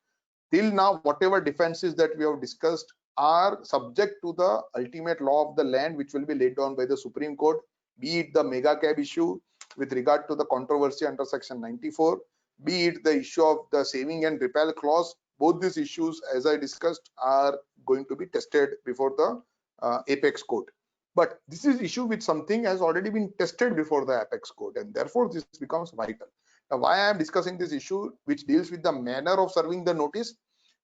Till now, whatever defenses that we have discussed are subject to the ultimate law of the land, which will be laid down by the Supreme Court, be it the mega cab issue with regard to the controversy under section 94, be it the issue of the saving and repel clause. Both these issues, as I discussed, are going to be tested before the apex court. But this is issue with something has already been tested before the apex court, and therefore this becomes vital. Now, why I am discussing this issue, which deals with the manner of serving the notice,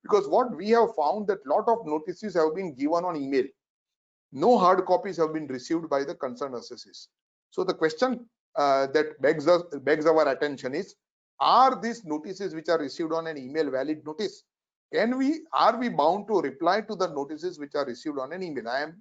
because what we have found that lot of notices have been given on email. No hard copies have been received by the concerned assessees. So the question that begs our attention is, are these notices which are received on an email valid notice? Are we bound to reply to the notices which are received on an email?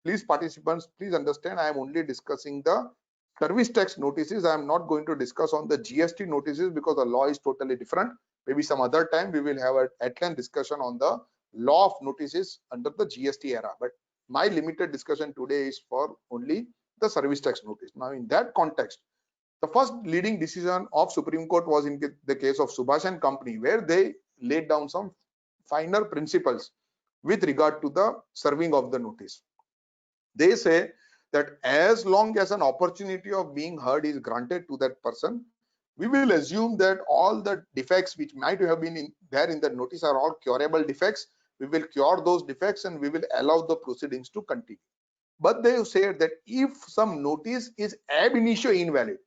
Please participants, please understand, I am only discussing the service tax notices. I am not going to discuss on the GST notices because the law is totally different. Maybe some other time we will have an at-length discussion on the law of notices under the GST era. But my limited discussion today is for only the service tax notice. Now, in that context, the first leading decision of Supreme Court was in the case of Subhash and Company, where they laid down some finer principles with regard to the serving of the notice. They say that as long as an opportunity of being heard is granted to that person, we will assume that all the defects which might have been there in the notice are all curable defects. We will cure those defects and we will allow the proceedings to continue. But they said that if some notice is ab initio invalid,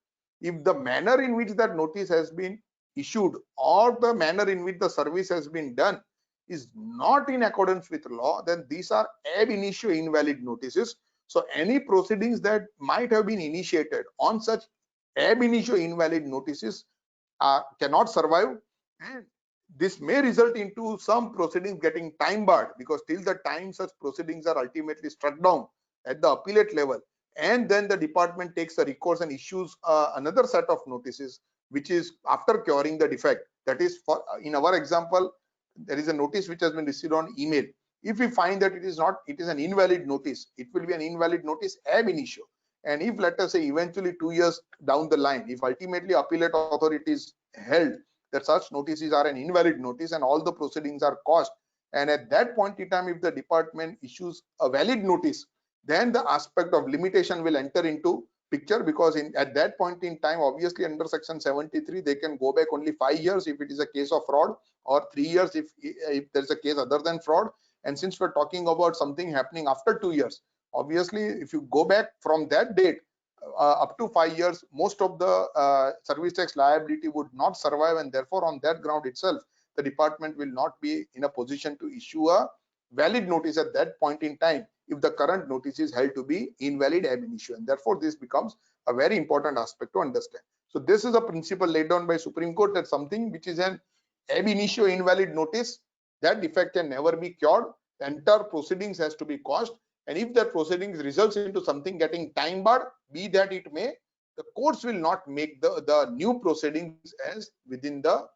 if the manner in which that notice has been issued or the manner in which the service has been done is not in accordance with law, then these are ab initio invalid notices. So any proceedings that might have been initiated on such ab initio invalid notices cannot survive, and this may result into some proceedings getting time barred, because till the time such proceedings are ultimately struck down at the appellate level, and then the department takes a recourse and issues another set of notices, which is after curing the defect. That is, for in our example, there is a notice which has been received on email. If we find that it is an invalid notice, it will be an invalid notice ab initio. And if, let us say, eventually 2 years down the line, if ultimately appellate authorities held that such notices are an invalid notice and all the proceedings are quashed, and at that point in time, if the department issues a valid notice, then the aspect of limitation will enter into picture, because at that point in time, obviously under section 73, they can go back only 5 years if it is a case of fraud, or 3 years if there is a case other than fraud. And since we're talking about something happening after 2 years, obviously if you go back from that date up to 5 years, most of the service tax liability would not survive, and therefore on that ground itself, the department will not be in a position to issue a valid notice at that point in time if the current notice is held to be invalid ab initio, and therefore this becomes a very important aspect to understand. So this is a principle laid down by Supreme Court, that something which is an ab initio invalid notice, that defect can never be cured. The entire proceedings has to be quashed, and if that proceedings results into something getting time barred, be that it may, the courts will not make the new proceedings as within the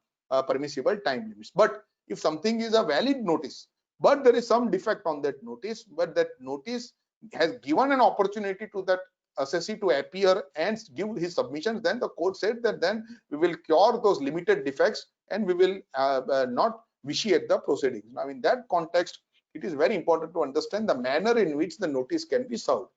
permissible time limits. But if something is a valid notice, but there is some defect on that notice, but that notice has given an opportunity to that assessee to appear and give his submissions, then the court said that then we will cure those limited defects and we will not vitiate the proceedings. Now, in that context, it is very important to understand the manner in which the notice can be served.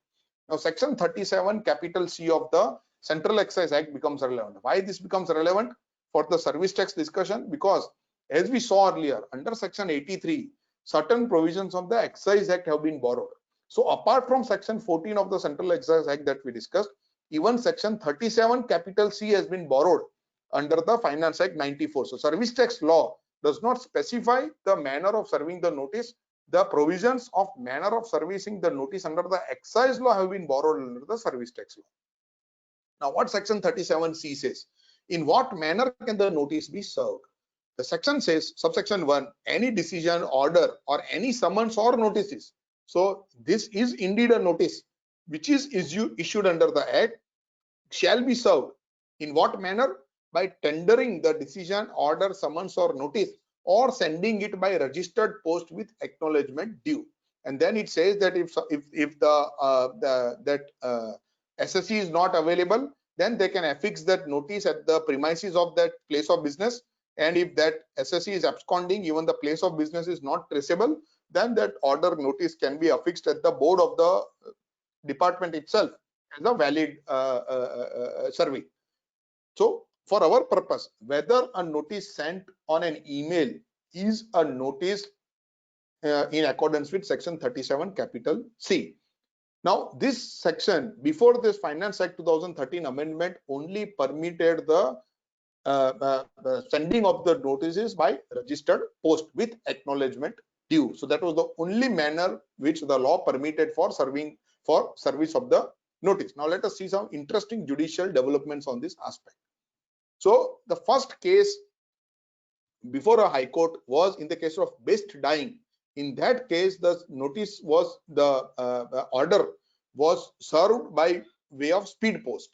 Now, section 37 capital C of the Central Excise Act becomes relevant. Why this becomes relevant for the service tax discussion? Because as we saw earlier, under section 83, certain provisions of the Excise Act have been borrowed. So apart from section 14 of the Central Excise Act that we discussed, even section 37 capital C has been borrowed under the Finance Act 94. So service tax law does not specify the manner of serving the notice, the provisions of manner of servicing the notice under the excise law have been borrowed under the service tax law. Now, what section 37C says? In what manner can the notice be served? The section says, subsection 1, any decision, order, or any summons or notices. So this is indeed a notice which is issued under the Act shall be served. In what manner? By tendering the decision, order, summons, or notice, or sending it by registered post with acknowledgement due. And then it says that if SSE is not available, then they can affix that notice at the premises of that place of business. And if that SSE is absconding, even the place of business is not traceable, then that order notice can be affixed at the board of the department itself as a valid survey. So for our purpose, whether a notice sent on an email is a notice in accordance with section 37 capital C. Now this section, before this Finance Act 2013 amendment, only permitted the sending of the notices by registered post with acknowledgement due. So that was the only manner which the law permitted for service of the notice. Now let us see some interesting judicial developments on this aspect. So the first case before a high court was in the case of best dying. In that case, the notice was the order was served by way of speed post.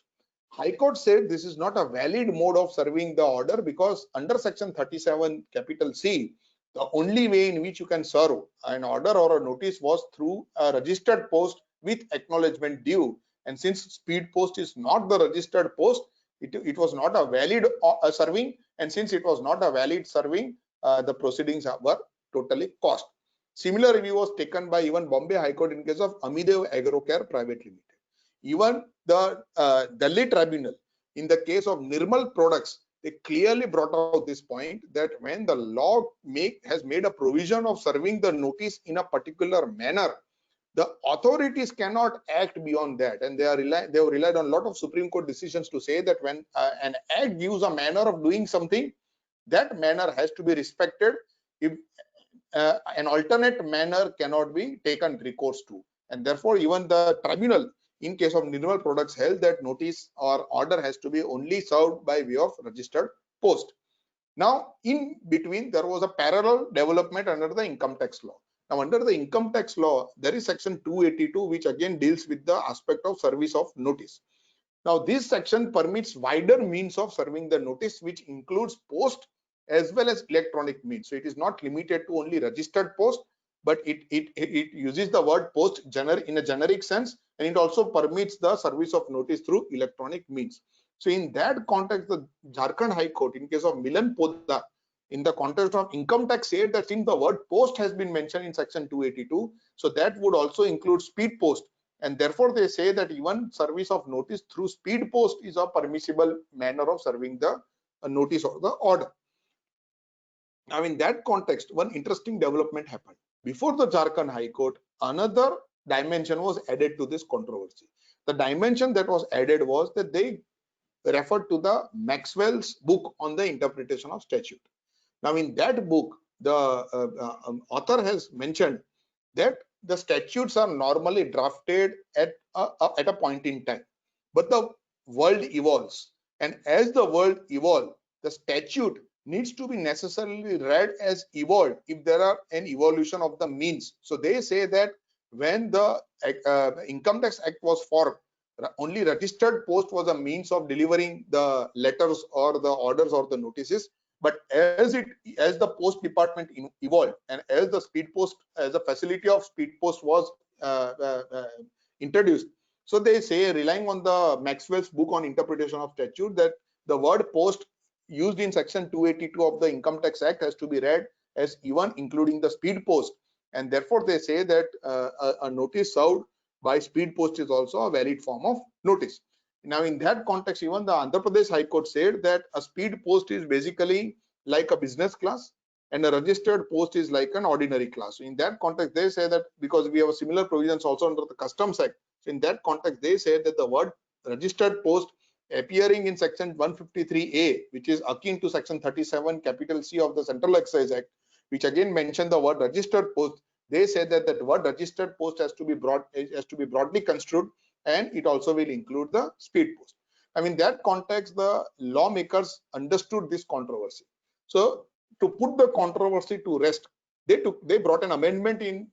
High Court said this is not a valid mode of serving the order because under section 37 capital C, the only way in which you can serve an order or a notice was through a registered post with acknowledgement due. And since speed post is not the registered post, it was not a valid serving, and since it was not a valid serving, the proceedings were totally cost. Similar review was taken by even Bombay High Court in case of Amidev Agrocare Private Limited. Even the Delhi Tribunal in the case of Nirmal Products, they clearly brought out this point that when the law has made a provision of serving the notice in a particular manner, the authorities cannot act beyond that, and they have relied on a lot of Supreme Court decisions to say that when an act gives a manner of doing something, that manner has to be respected. If an alternate manner cannot be taken recourse to, and therefore even the tribunal in case of Nirmal Products held that notice or order has to be only served by way of registered post. Now in between there was a parallel development under the income tax law. Now under the income tax law there is section 282 which again deals with the aspect of service of notice. Now this section permits wider means of serving the notice which includes post as well as electronic means. So it is not limited to only registered post, but it uses the word post in a generic sense, and it also permits the service of notice through electronic means. So in that context, the Jharkhand High Court in case of Milan Poddar in the context of income tax said that since the word post has been mentioned in section 282, so that would also include speed post, and therefore they say that even service of notice through speed post is a permissible manner of serving the notice or the order. Now in that context, one interesting development happened. Before the Jharkhand High Court, another dimension was added to this controversy. The dimension that was added was that they referred to the Maxwell's book on the interpretation of statute. Now in that book, the author has mentioned that the statutes are normally drafted at a point in time, but the world evolves, and as the world evolves, the statute needs to be necessarily read as evolved if there are an evolution of the means. So they say that when the Income Tax Act was formed, only registered post was a means of delivering the letters or the orders or the notices. But as the post department evolved, and as the speed post, as a facility of speed post was introduced, so they say, relying on the Maxwell's book on interpretation of statute, that the word post used in section 282 of the Income Tax Act has to be read as even including the speed post, and therefore they say that a notice served by speed post is also a valid form of notice. Now in that context, even the Andhra Pradesh High Court said that a speed post is basically like a business class and a registered post is like an ordinary class. So in that context, they say that because we have similar provisions also under the Customs Act, so in that context they say that the word registered post appearing in section 153A, which is akin to section 37 capital C of the Central Excise Act, which again mentioned the word registered post, they say that the word registered post has to be broadly construed, and it also will include the speed post. I mean, that context, the lawmakers understood this controversy. So to put the controversy to rest, they brought an amendment in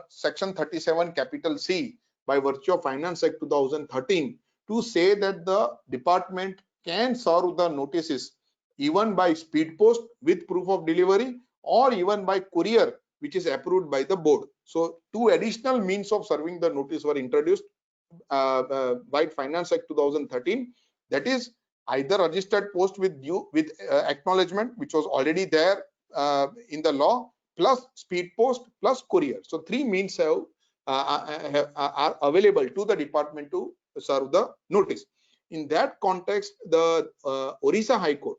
section 37 capital C by virtue of Finance Act 2013 to say that the department can serve the notices even by speed post with proof of delivery, or even by courier, which is approved by the board. So two additional means of serving the notice were introduced by Finance Act 2013. That is either registered post with acknowledgement, which was already there in the law, plus speed post plus courier. So three means are available to the department to serve the notice. In that context, the Orissa High Court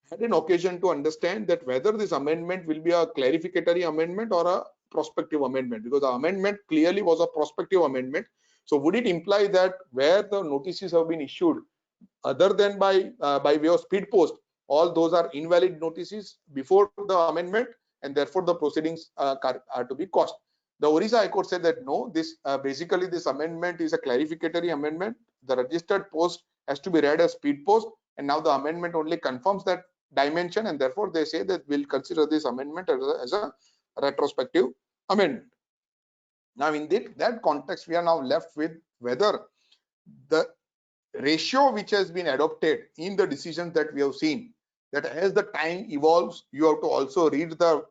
had an occasion to understand that whether this amendment will be a clarificatory amendment or a prospective amendment, because the amendment clearly was a prospective amendment. So would it imply that where the notices have been issued other than by way of speed post, all those are invalid notices before the amendment, and therefore the proceedings are to be quashed? The Orissa High Court said that no, this basically this amendment is a clarificatory amendment. The registered post has to be read as speed post, and now the amendment only confirms that dimension, and therefore they say that we'll consider this amendment as a retrospective amendment. Now in that context, we are now left with whether the ratio which has been adopted in the decisions that we have seen, that as the time evolves, you have to also read the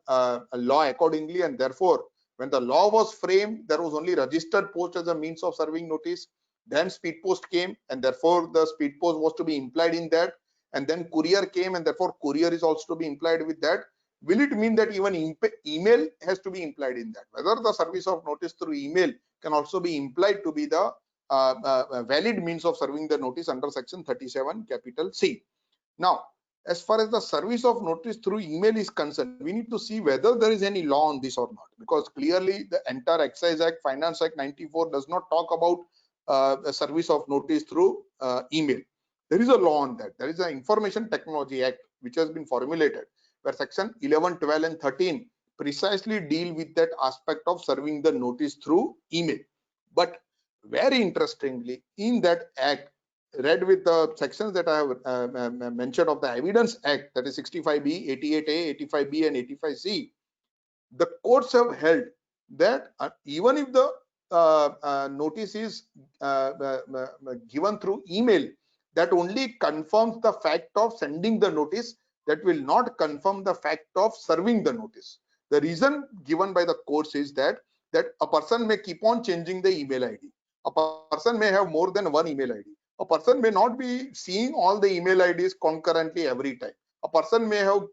law accordingly, and therefore when the law was framed, there was only registered post as a means of serving notice. Then speed post came, and therefore the speed post was to be implied in that, and then courier came, and therefore courier is also to be implied with that. Will it mean that even email has to be implied in that? Whether the service of notice through email can also be implied to be the valid means of serving the notice under section 37 capital C. Now, as far as the service of notice through email is concerned, we need to see whether there is any law on this or not, because clearly the entire Excise Act, Finance Act 94 does not talk about a service of notice through email. There is a law on that. There is an Information Technology Act which has been formulated, where section 11, 12 and 13 precisely deal with that aspect of serving the notice through email. But very interestingly, in that act, read with the sections that I have mentioned of the Evidence Act, that is 65B, 88A, 85B and 85C, the courts have held that even if the notice is given through email, that only confirms the fact of sending the notice, that will not confirm the fact of serving the notice. The reason given by the courts is that a person may keep on changing the email ID. A person may have more than one email ID. A person may not be seeing all the email IDs concurrently every time. A person may have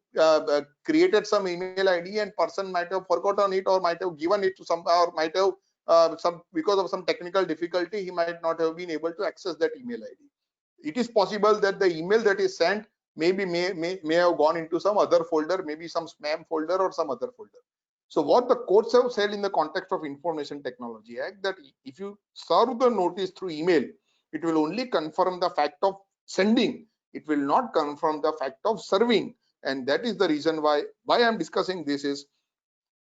created some email ID, and person might have forgotten it, or might have given it to some, or might have because of some technical difficulty, he might not have been able to access that email ID. It is possible that the email that is sent may have gone into some other folder, maybe some spam folder or some other folder. So what the courts have said in the context of Information Technology Act, that if you serve the notice through email, it will only confirm the fact of sending. It will not confirm the fact of serving. And that is the reason why I am discussing this is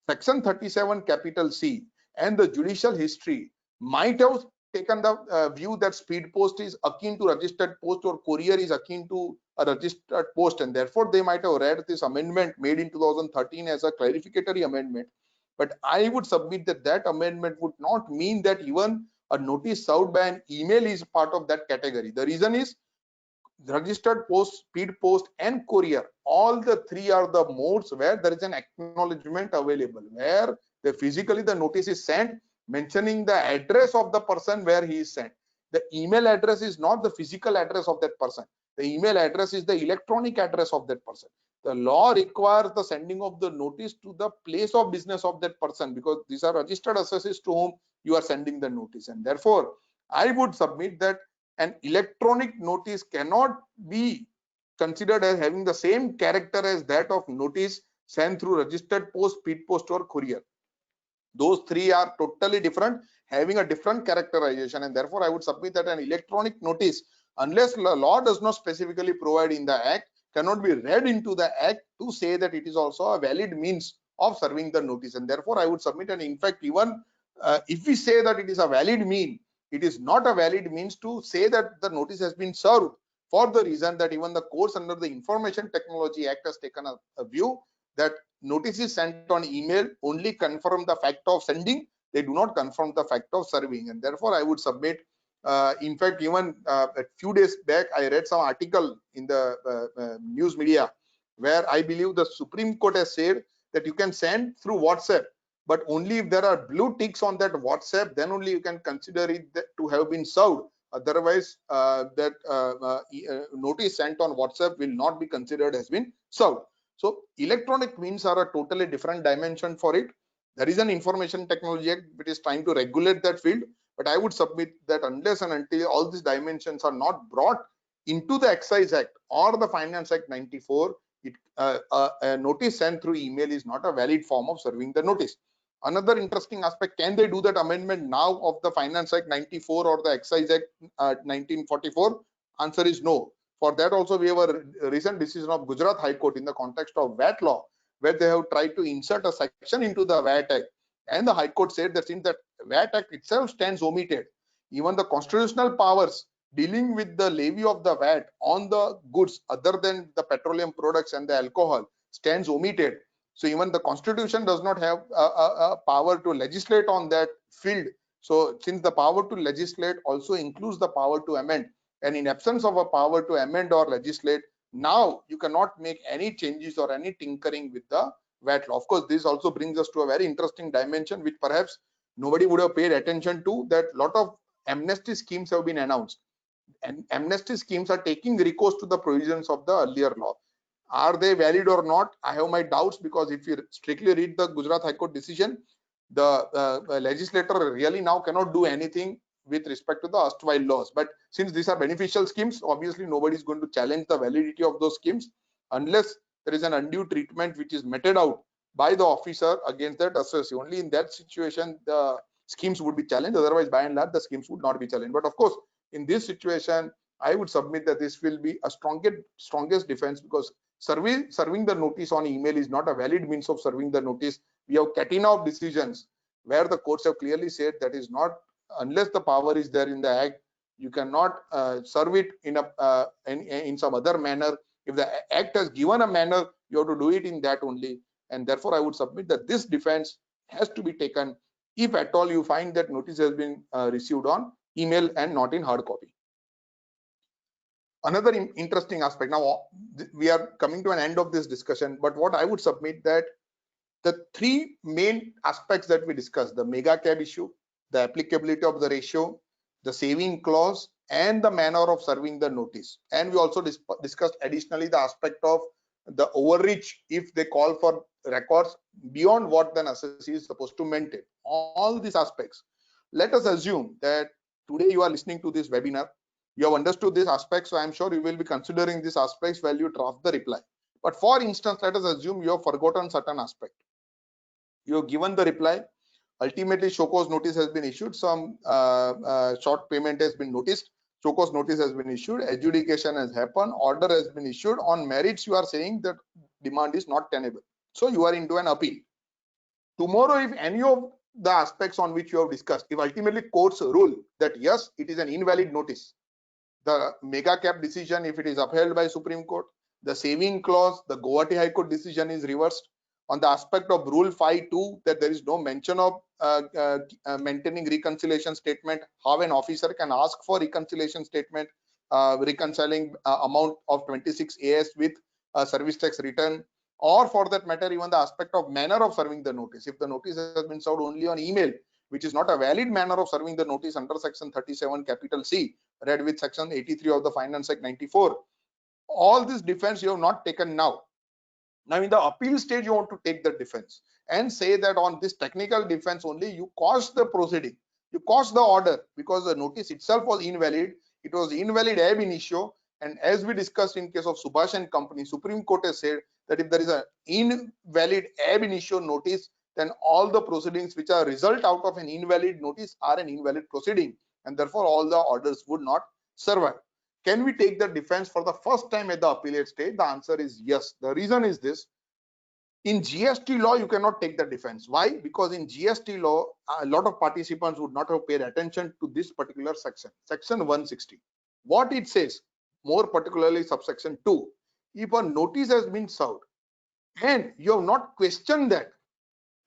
section 37 capital C and the judicial history might have taken the view that speed post is akin to registered post, or courier is akin to a registered post, and therefore they might have read this amendment made in 2013 as a clarificatory amendment. But I would submit that that amendment would not mean that even a notice served by an email is part of that category. The reason is registered post, speed post and courier, all the three are the modes where there is an acknowledgement available, where physically the notice is sent mentioning the address of the person where he is sent. The email address is not the physical address of that person. The email address is the electronic address of that person. The law requires the sending of the notice to the place of business of that person, because these are registered assesses to whom you are sending the notice. And therefore, I would submit that an electronic notice cannot be considered as having the same character as that of notice sent through registered post, speed post or courier. Those three are totally different, having a different characterization, and therefore I would submit that an electronic notice, unless the law does not specifically provide in the act, cannot be read into the act to say that it is also a valid means of serving the notice, and therefore I would submit. And in fact, even if we say that it is a valid mean, it is not a valid means to say that the notice has been served, for the reason that even the courts under the Information Technology Act has taken a view that notices sent on email only confirm the fact of sending, they do not confirm the fact of serving, and therefore I would submit. In fact, even a few days back, I read some article in the news media where I believe the Supreme Court has said that you can send through WhatsApp, but only if there are blue ticks on that WhatsApp, then only you can consider it to have been served. Otherwise, that notice sent on WhatsApp will not be considered as been served. So electronic means are a totally different dimension for it. There is an Information Technology Act which is trying to regulate that field, but I would submit that unless and until all these dimensions are not brought into the Excise Act or the Finance Act 94, a notice sent through email is not a valid form of serving the notice. Another interesting aspect, can they do that amendment now of the Finance Act 94 or the Excise Act 1944? Answer is no. For that also we have a recent decision of Gujarat High Court in the context of VAT law, where they have tried to insert a section into the VAT Act, and the High Court said that since that VAT Act itself stands omitted, even the constitutional powers dealing with the levy of the VAT on the goods other than the petroleum products and the alcohol stands omitted. So even the Constitution does not have a power to legislate on that field. So since the power to legislate also includes the power to amend, and in absence of a power to amend or legislate, now you cannot make any changes or any tinkering with the VAT law. Of course, this also brings us to a very interesting dimension which perhaps nobody would have paid attention to, that lot of amnesty schemes have been announced, and amnesty schemes are taking recourse to the provisions of the earlier law. Are they valid or not? I have my doubts, because if you strictly read the Gujarat High Court decision, the legislator really now cannot do anything with respect to the erstwhile laws. But since these are beneficial schemes, obviously nobody is going to challenge the validity of those schemes unless there is an undue treatment which is meted out by the officer against that assessee. Only in that situation the schemes would be challenged. Otherwise, by and large, the schemes would not be challenged. But of course, in this situation, I would submit that this will be a strongest defense, because serving the notice on email is not a valid means of serving the notice. We have Katinov decisions where the courts have clearly said that is not, unless the power is there in the act, you cannot serve it in some other manner. If the act has given a manner, you have to do it in that only. And therefore, I would submit that this defense has to be taken if at all you find that notice has been received on email and not in hard copy. Another interesting aspect, now we are coming to an end of this discussion, but what I would submit that the three main aspects that we discussed, the mega cab issue, the applicability of the ratio, the saving clause, and the manner of serving the notice. And we also discussed additionally the aspect of the overreach if they call for records beyond what the assessee is supposed to maintain. All these aspects. Let us assume that today you are listening to this webinar, you have understood these aspects, so I'm sure you will be considering these aspects while you draft the reply. But for instance, let us assume you have forgotten certain aspect. You have given the reply, ultimately show cause notice has been issued, some short payment has been noticed, show cause notice has been issued, adjudication has happened, order has been issued. On merits, you are saying that demand is not tenable, so you are into an appeal. Tomorrow, if any of the aspects on which you have discussed, if ultimately courts rule that yes, it is an invalid notice, the mega cap decision, if it is upheld by Supreme Court, the saving clause, the Guwahati High Court decision is reversed. On the aspect of Rule 5.2, that there is no mention of maintaining reconciliation statement, how an officer can ask for reconciliation statement, reconciling amount of 26 AS with service tax return, or for that matter, even the aspect of manner of serving the notice. If the notice has been served only on email, which is not a valid manner of serving the notice under section 37 capital C, read with section 83 of the Finance Act 94. All this defense you have not taken now. Now in the appeal stage, you want to take the defense and say that on this technical defense only, you caused the proceeding, you caused the order, because the notice itself was invalid. It was invalid ab initio, and as we discussed in case of Subhash and Company, Supreme Court has said that if there is an invalid ab initio notice, then all the proceedings which are result out of an invalid notice are an invalid proceeding, and therefore all the orders would not survive. Can we take the defense for the first time at the appellate stage? The answer is yes. The reason is this: In GST law, you cannot take the defense. Why? Because in GST law, a lot of participants would not have paid attention to this particular section, section 160. What it says, more particularly subsection 2, if a notice has been served and you have not questioned that,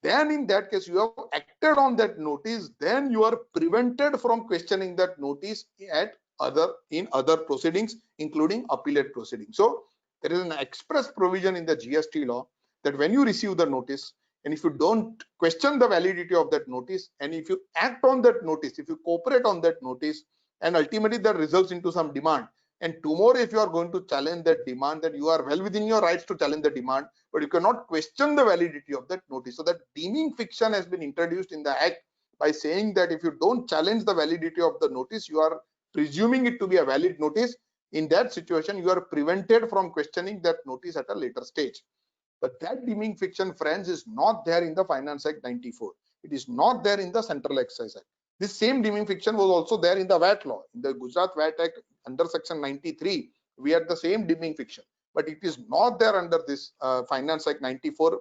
then in that case you have acted on that notice, then you are prevented from questioning that notice in other proceedings, including appellate proceedings. So there is an express provision in the GST law that when you receive the notice, and if you don't question the validity of that notice, and if you act on that notice, if you cooperate on that notice, and ultimately that results into some demand, and tomorrow if you are going to challenge that demand, then you are well within your rights to challenge the demand, but you cannot question the validity of that notice. So that deeming fiction has been introduced in the act by saying that if you don't challenge the validity of the notice, you are presuming it to be a valid notice. In that situation, you are prevented from questioning that notice at a later stage. But that deeming fiction, friends, is not there in the Finance Act 94. It is not there in the Central Excise Act. This same deeming fiction was also there in the VAT law. In the Gujarat VAT Act under section 93, we had the same deeming fiction, but it is not there under this Finance Act 94,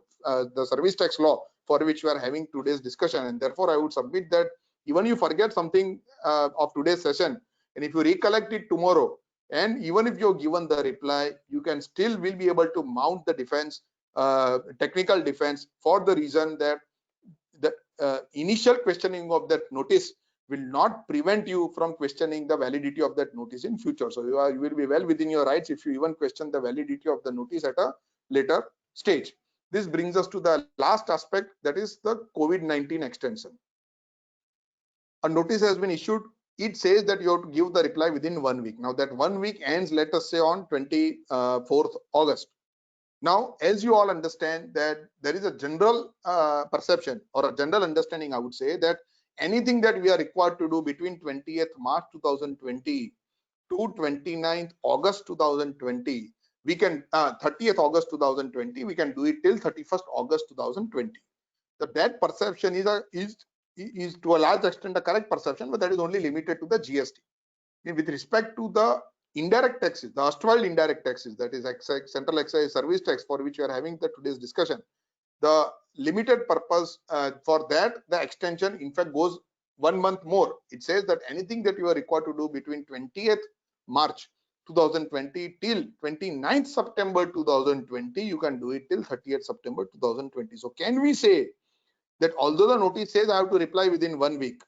the service tax law, for which we are having today's discussion. And therefore I would submit that even you forget something of today's session, and if you recollect it tomorrow, and even if you're given the reply, you can still will be able to mount the defense, technical defense, for the reason that the initial questioning of that notice will not prevent you from questioning the validity of that notice in future. So you will be well within your rights if you even question the validity of the notice at a later stage. This brings us to the last aspect, that is the COVID-19 extension. A notice has been issued. It says that you have to give the reply within 1 week. Now that 1 week ends, let us say, on 24th August. Now, as you all understand that there is a general perception or a general understanding, I would say, that anything that we are required to do between 20th March 2020 to 29th August 2020, we can 30th August 2020, we can do it till 31st August 2020. That perception is to a large extent a correct perception, but that is only limited to the GST. With respect to the indirect taxes, the erstwhile indirect taxes, that is excise, central excise service tax, for which we are having today's discussion, the limited purpose for that, the extension in fact goes 1 month more. It says that anything that you are required to do between 20th March 2020 till 29th September 2020, you can do it till 30th September 2020. So can we say that although the notice says I have to reply within 1 week,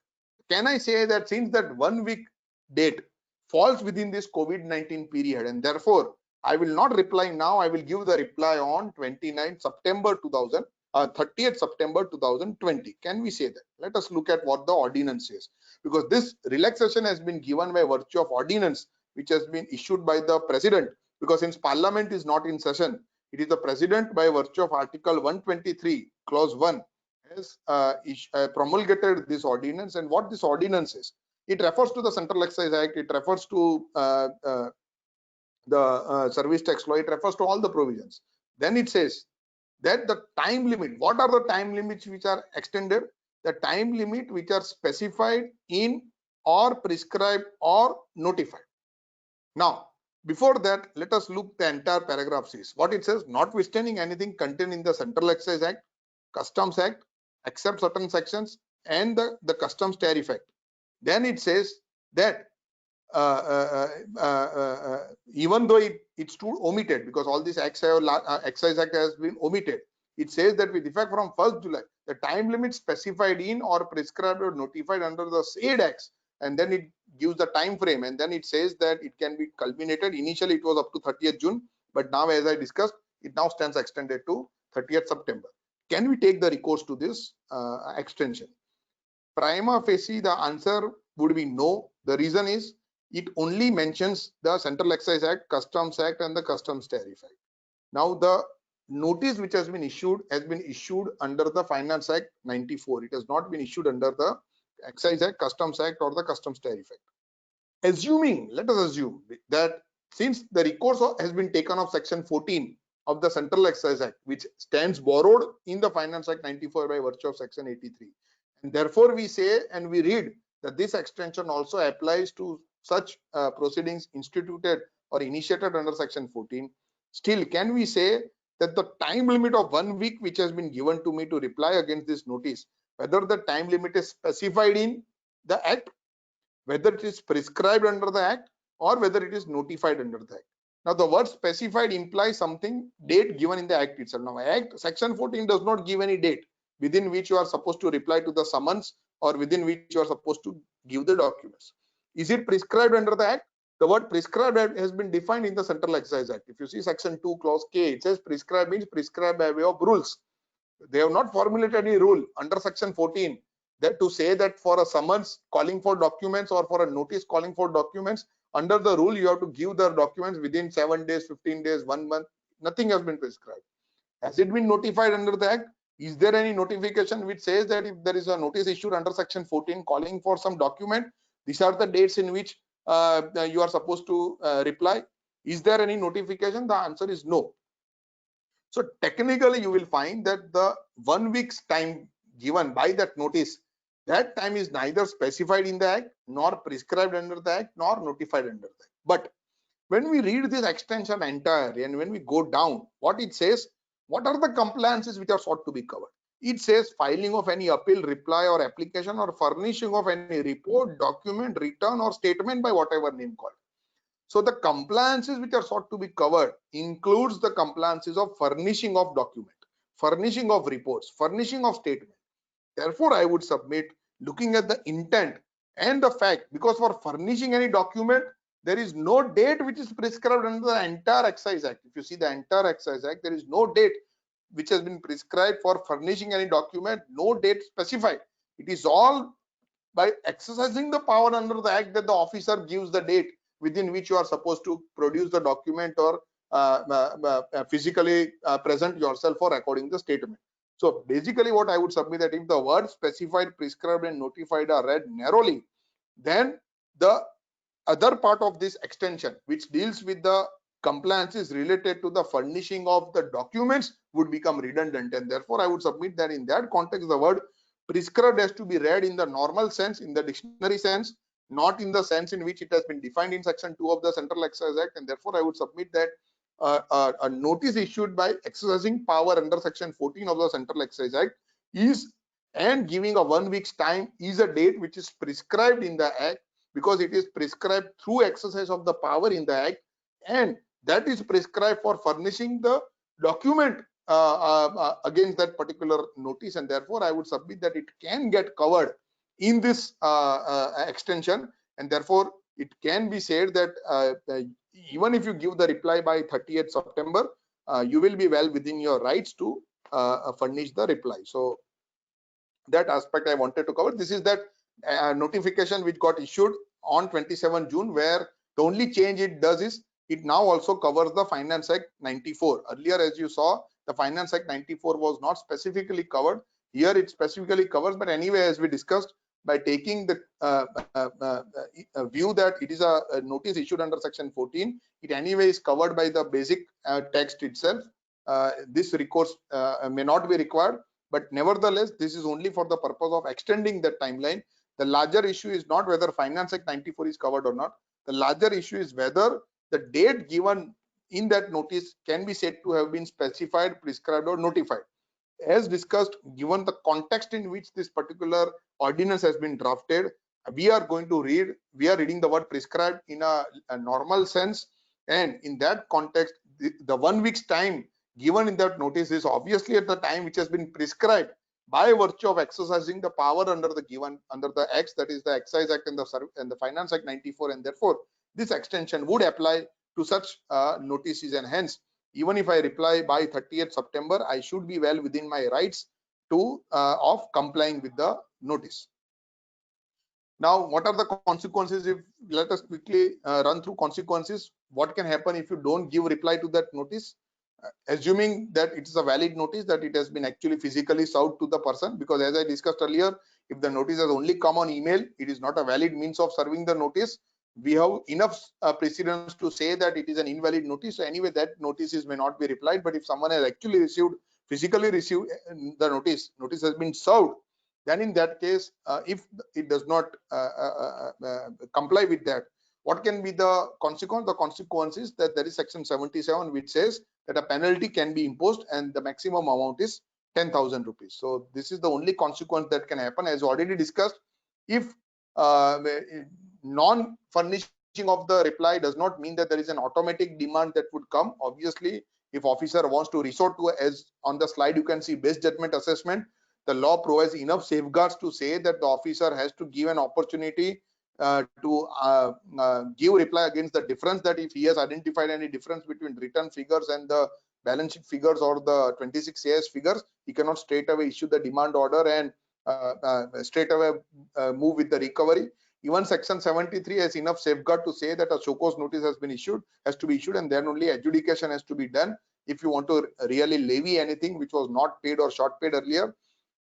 can I say that since that 1 week date falls within this COVID-19 period, and therefore I will not reply now, I will give the reply on 29th September 30th September 2020. Can we say that? Let us look at what the ordinance says, because this relaxation has been given by virtue of ordinance which has been issued by the president, because since parliament is not in session, it is the president by virtue of article 123 clause 1 has promulgated this ordinance. And what this ordinance is, it refers to the Central Excise Act, it refers to the service tax law, it refers to all the provisions. Then it says that the time limit, what are the time limits which are extended? The time limit which are specified in or prescribed or notified. Now, before that, let us look the entire paragraph says. What it says: notwithstanding anything contained in the Central Excise Act, Customs Act, except certain sections, and the Customs Tariff Act. Then it says that even though it's too omitted, because all this Excise Act has been omitted, it says that with effect from 1st July, the time limit specified in or prescribed or notified under the said acts, and then it gives the time frame, and then it says that it can be culminated. Initially it was up to 30th June, but now, as I discussed, it now stands extended to 30th September. Can we take the recourse to this extension? Prima facie, the answer would be no. The reason is it only mentions the Central Excise Act, Customs Act, and the Customs Tariff Act. Now, the notice which has been issued under the Finance Act 94. It has not been issued under the Excise Act, Customs Act, or the Customs Tariff Act. Assuming, let us assume that since the recourse has been taken of Section 14 of the Central Excise Act, which stands borrowed in the Finance Act 94 by virtue of Section 83, and therefore we say and we read that this extension also applies to such proceedings instituted or initiated under Section 14, still can we say that the time limit of 1 week which has been given to me to reply against this notice, whether the time limit is specified in the act, whether it is prescribed under the act, or whether it is notified under the act. Now the word specified implies something, date given in the act itself. Now act section 14 does not give any date within which you are supposed to reply to the summons or within which you are supposed to give the documents. Is it prescribed under the act? The word prescribed has been defined in the Central Excise Act. If you see section 2 clause K, it says prescribed means prescribed by way of rules. They have not formulated any rule under section 14 that to say that for a summons calling for documents or for a notice calling for documents, under the rule you have to give the documents within 7 days, 15 days, 1 month. Nothing has been prescribed. Has it been notified under the act? Is there any notification which says that if there is a notice issued under section 14 calling for some document, these are the dates in which you are supposed to reply? Is there any notification? The answer is no. So technically you will find that the 1 week's time given by that notice, that time is neither specified in the act, nor prescribed under the act, nor notified under the act. But when we read this extension entirely and when we go down, what it says, what are the compliances which are sought to be covered? It says filing of any appeal, reply or application, or furnishing of any report, document, return or statement by whatever name called. So the compliances which are sought to be covered includes the compliances of furnishing of document, furnishing of reports, furnishing of statement. Therefore, I would submit, looking at the intent and the fact, because for furnishing any document, there is no date which is prescribed under the entire Excise Act. If you see the entire Excise Act, there is no date which has been prescribed for furnishing any document, no date specified. It is all by exercising the power under the Act that the officer gives the date within which you are supposed to produce the document or physically present yourself for recording the statement. So basically what I would submit that if the words specified, prescribed and notified are read narrowly, then the other part of this extension which deals with the compliances related to the furnishing of the documents would become redundant, and therefore I would submit that in that context the word prescribed has to be read in the normal sense, in the dictionary sense, not in the sense in which it has been defined in section 2 of the Central Excise Act, and therefore I would submit that a notice issued by exercising power under section 14 of the Central Excise Act is, and giving a 1 week's time, is a date which is prescribed in the Act, because it is prescribed through exercise of the power in the Act, and that is prescribed for furnishing the document against that particular notice, and therefore I would submit that it can get covered in this extension, and therefore it can be said that even if you give the reply by 30th September, you will be well within your rights to furnish the reply. So that aspect I wanted to cover. This is that notification which got issued on 27 June, where the only change it does is it now also covers the Finance Act 94. Earlier, as you saw, the Finance Act 94 was not specifically covered. Here it specifically covers, but anyway, as we discussed, by taking the view that it is a notice issued under section 14, it anyway is covered by the basic text itself. This recourse may not be required, but nevertheless, this is only for the purpose of extending the timeline. The larger issue is not whether Finance Act 94 is covered or not. The larger issue is whether the date given in that notice can be said to have been specified, prescribed or notified. As discussed, given the context in which this particular ordinance has been drafted, we are reading the word prescribed in a normal sense, and in that context, the 1 week's time given in that notice is obviously at the time which has been prescribed by virtue of exercising the power under the acts, that is the Excise Act and the Finance Act 94, and therefore this extension would apply to such notices, and hence even if I reply by 30th September, I should be well within my rights to of complying with the notice. Now, what are the consequences? If let us quickly run through consequences. What can happen if you don't give reply to that notice? Assuming that it is a valid notice, that it has been actually physically served to the person, because as I discussed earlier, if the notice has only come on email, it is not a valid means of serving the notice. We have enough precedents to say that it is an invalid notice. So anyway, that notices may not be replied. But if someone has actually physically received the notice has been served, then in that case, if it does not comply with that, What can be the consequence? The consequence is that there is section 77 which says that a penalty can be imposed and the maximum amount is 10,000 rupees. So this is the only consequence that can happen. As already discussed, if non-furnishing of the reply does not mean that there is an automatic demand that would come. Obviously, if officer wants to resort to, as on the slide you can see, best judgment assessment, the law provides enough safeguards to say that the officer has to give an opportunity to give reply against the difference, that if he has identified any difference between written figures and the balance sheet figures or the 26 AS figures, he cannot straight away issue the demand order and straight away move with the recovery. Even section 73 has enough safeguard to say that a show cause notice has to be issued, and then only adjudication has to be done if you want to really levy anything which was not paid or short paid earlier.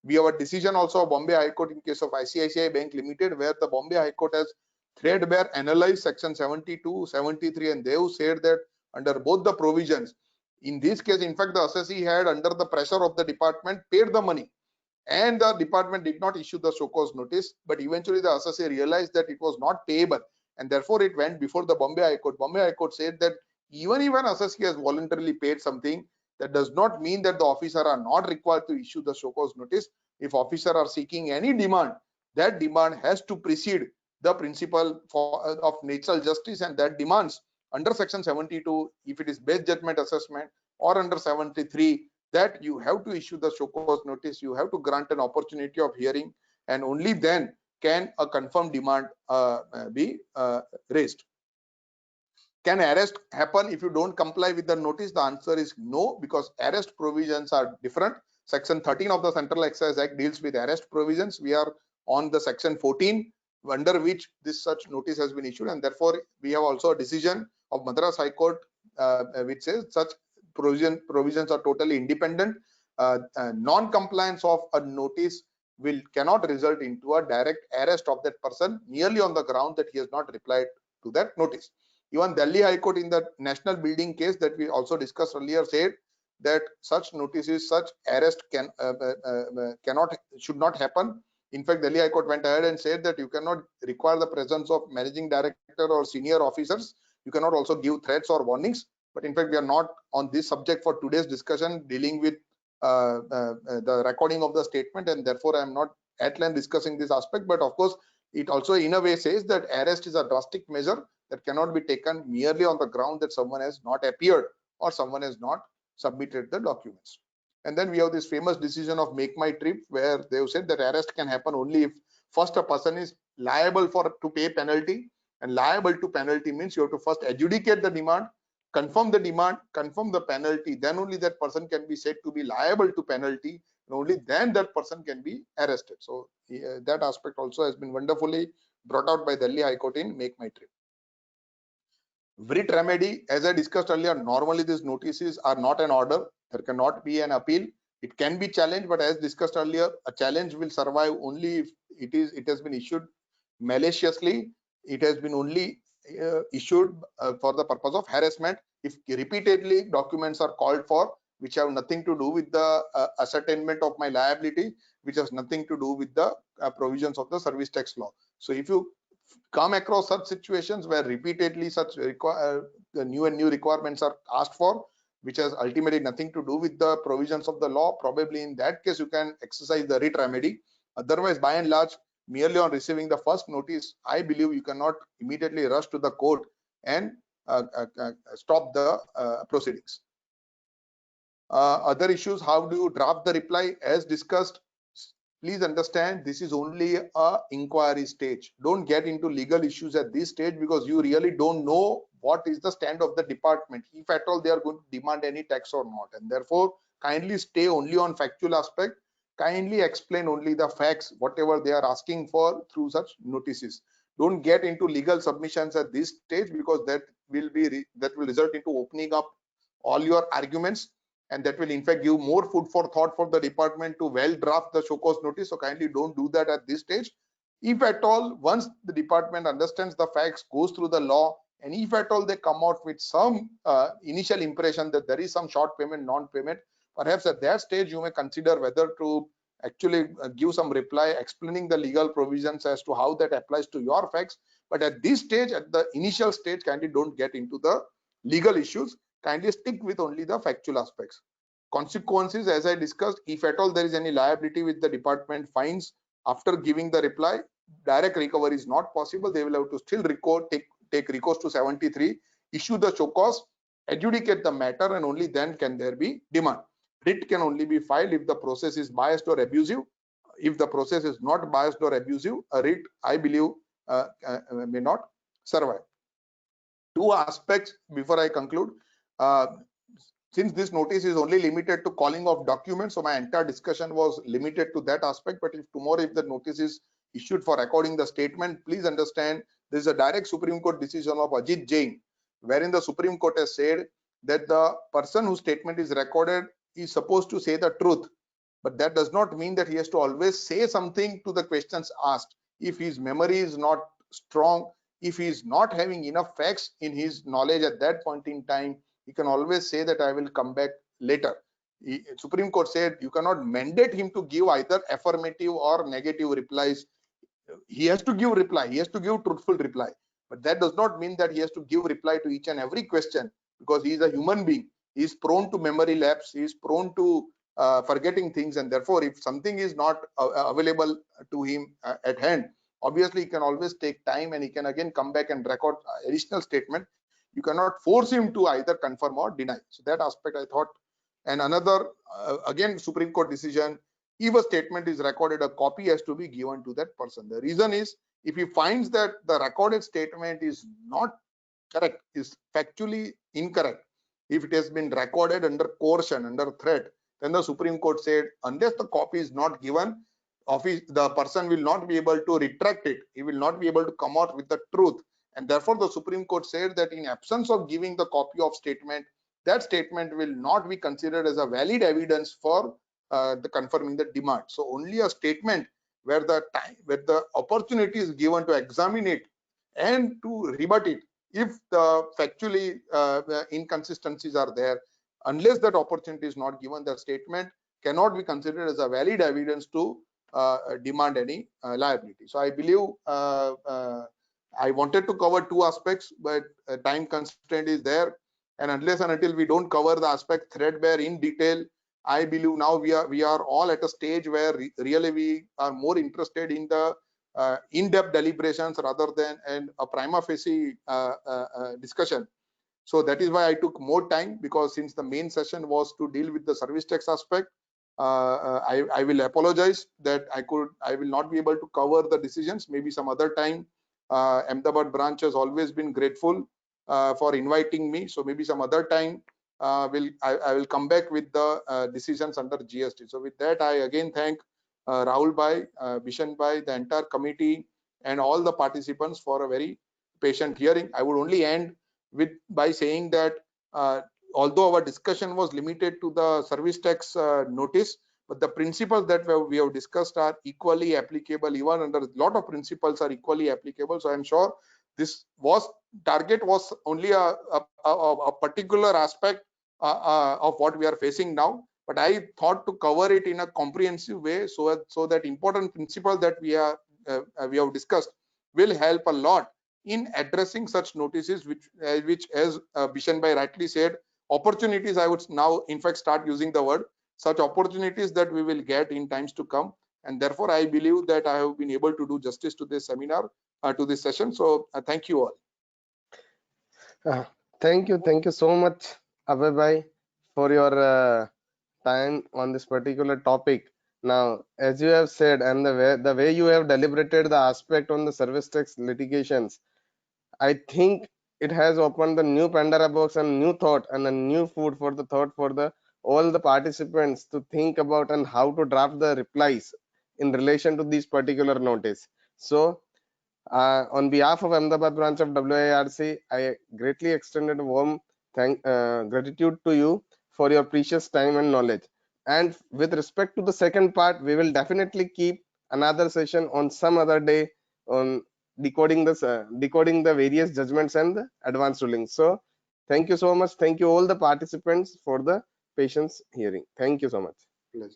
We have a decision also of Bombay High Court in case of ICICI Bank Limited, where the Bombay High Court has threadbare analyzed section 72, 73, and they have said that under both the provisions, in this case, in fact, the assessee had, under the pressure of the department, paid the money, and the department did not issue the show cause notice, but eventually the assessee realized that it was not payable, and therefore it went before the Bombay High Court. Bombay High Court said that even if an assessee has voluntarily paid something, that does not mean that the officer are not required to issue the show cause notice. If officer are seeking any demand, that demand has to precede the principle of natural justice, and that demands under section 72, if it is best judgment assessment, or under 73, that you have to issue the show cause notice, you have to grant an opportunity of hearing, and only then can a confirmed demand be raised. Can arrest happen if you don't comply with the notice? The answer is no, because arrest provisions are different. Section 13 of the Central Excise Act deals with arrest provisions. We are on the section 14, under which this such notice has been issued, and therefore we have also a decision of Madras High Court which says such provisions are totally independent. Non-compliance of a notice cannot result into a direct arrest of that person merely on the ground that he has not replied to that notice. Even Delhi High Court in the national building case that we also discussed earlier said that such notices, such arrest should not happen. In fact, Delhi High Court went ahead and said that you cannot require the presence of managing director or senior officers. You cannot also give threats or warnings. But in fact, we are not on this subject for today's discussion, dealing with the recording of the statement, and therefore I am not at length discussing this aspect. But of course, it also in a way says that arrest is a drastic measure that cannot be taken merely on the ground that someone has not appeared or someone has not submitted the documents. And then we have this famous decision of Make My Trip, where they have said that arrest can happen only if first a person is liable to pay penalty, and liable to penalty means you have to first adjudicate the demand, confirm the demand, confirm the penalty, then only that person can be said to be liable to penalty, and only then that person can be arrested. So that aspect also has been wonderfully brought out by Delhi High Court in Make My Trip. Writ remedy, as I discussed earlier, normally these notices are not an order. There cannot be an appeal. It can be challenged, but as discussed earlier, a challenge will survive only if it has been issued maliciously. It has been only issued for the purpose of harassment. If repeatedly documents are called for which have nothing to do with the ascertainment of my liability, which has nothing to do with the provisions of the service tax law. So if you come across such situations where repeatedly such the new requirements are asked for, which has ultimately nothing to do with the provisions of the law, probably in that case you can exercise the writ remedy. Otherwise, by and large, merely on receiving the first notice, I believe you cannot immediately rush to the court and stop the proceedings. Other issues, how do you draft the reply? As discussed, please understand this is only a inquiry stage. Don't get into legal issues at this stage, because you really don't know what is the stand of the department, if at all they are going to demand any tax or not. And therefore, kindly stay only on factual aspect. Kindly explain only the facts, whatever they are asking for through such notices. Don't get into legal submissions at this stage, because that will result into opening up all your arguments, and that will in fact give more food for thought for the department to well draft the show cause notice. So kindly don't do that at this stage. If at all, once the department understands the facts, goes through the law, and if at all they come out with some initial impression that there is some short payment, non-payment, perhaps at that stage you may consider whether to actually give some reply explaining the legal provisions as to how that applies to your facts. But at this stage, at the initial stage, kindly don't get into the legal issues. Kindly stick with only the factual aspects. Consequences, as I discussed, if at all there is any liability which the department finds after giving the reply, direct recovery is not possible. They will have to still take recourse to 73, issue the show cause, adjudicate the matter, and only then can there be demand. Writ can only be filed if the process is biased or abusive. If the process is not biased or abusive, a writ, I believe, may not survive. Two aspects before I conclude. Since this notice is only limited to calling of documents, so my entire discussion was limited to that aspect. But if tomorrow, if the notice is issued for recording the statement, please understand there is a direct Supreme Court decision of Ajit Jain, wherein the Supreme Court has said that the person whose statement is recorded is supposed to say the truth, but that does not mean that he has to always say something to the questions asked. If his memory is not strong, if he is not having enough facts in his knowledge at that point in time, he can always say that I will come back later. Supreme Court said you cannot mandate him to give either affirmative or negative replies. He has to give reply, he has to give truthful reply, but that does not mean that he has to give reply to each and every question, because he is a human being. He is prone to memory lapse, he is prone to forgetting things, and therefore if something is not available to him at hand, obviously he can always take time and he can again come back and record additional statement. You cannot force him to either confirm or deny. So that aspect I thought. And another again Supreme Court decision, if a statement is recorded, a copy has to be given to that person. The reason is, if he finds that the recorded statement is not correct, is factually incorrect, if it has been recorded under coercion, under threat, then the Supreme Court said unless the copy is not given, the person will not be able to retract it. He will not be able to come out with the truth. And therefore the Supreme Court said that in absence of giving the copy of statement, that statement will not be considered as a valid evidence for the confirming the demand. So only a statement where the opportunity is given to examine it and to rebut it, if the factually inconsistencies are there, unless that opportunity is not given, the statement cannot be considered as a valid evidence to demand any liability. So I believe I wanted to cover two aspects, but time constraint is there, and unless and until we don't cover the aspect threadbare in detail, I believe now we are all at a stage where really we are more interested in the in-depth deliberations rather than a prima facie discussion. So that is why I took more time, because since the main session was to deal with the service tax aspect, I will apologize that I will not be able to cover the decisions. Maybe some other time. Ahmedabad branch has always been grateful for inviting me. So maybe some other time I will come back with the decisions under GST. So with that, I again thank Rahul Bhai, Bishan Bhai, the entire committee, and all the participants for a very patient hearing. I would only end by saying that although our discussion was limited to the service tax notice, but the principles that we have discussed are equally applicable. Even under a lot of principles are equally applicable. So I'm sure this target was only a particular aspect of what we are facing now, but I thought to cover it in a comprehensive way, so that important principle that we have discussed will help a lot in addressing such notices, which as Bishan Bhai rightly said, opportunities, I would now in fact start using the word, such opportunities that we will get in times to come. And therefore I believe that I have been able to do justice to this seminar, to this session. So thank you all. Thank you so much, Abhay Bhai, for your time on this particular topic. Now, as you have said, and the way you have deliberated the aspect on the service tax litigations, I think it has opened the new Pandora box and new thought and a new food for the thought for all the participants to think about and how to draft the replies in relation to this particular notice. So on behalf of Ahmedabad branch of WIRC, I greatly extended a warm gratitude to you for your precious time and knowledge. And with respect to the second part, we will definitely keep another session on some other day on decoding the various judgments and the advanced rulings. So thank you so much. Thank you all the participants for the patience hearing. Thank you so much. Pleasure.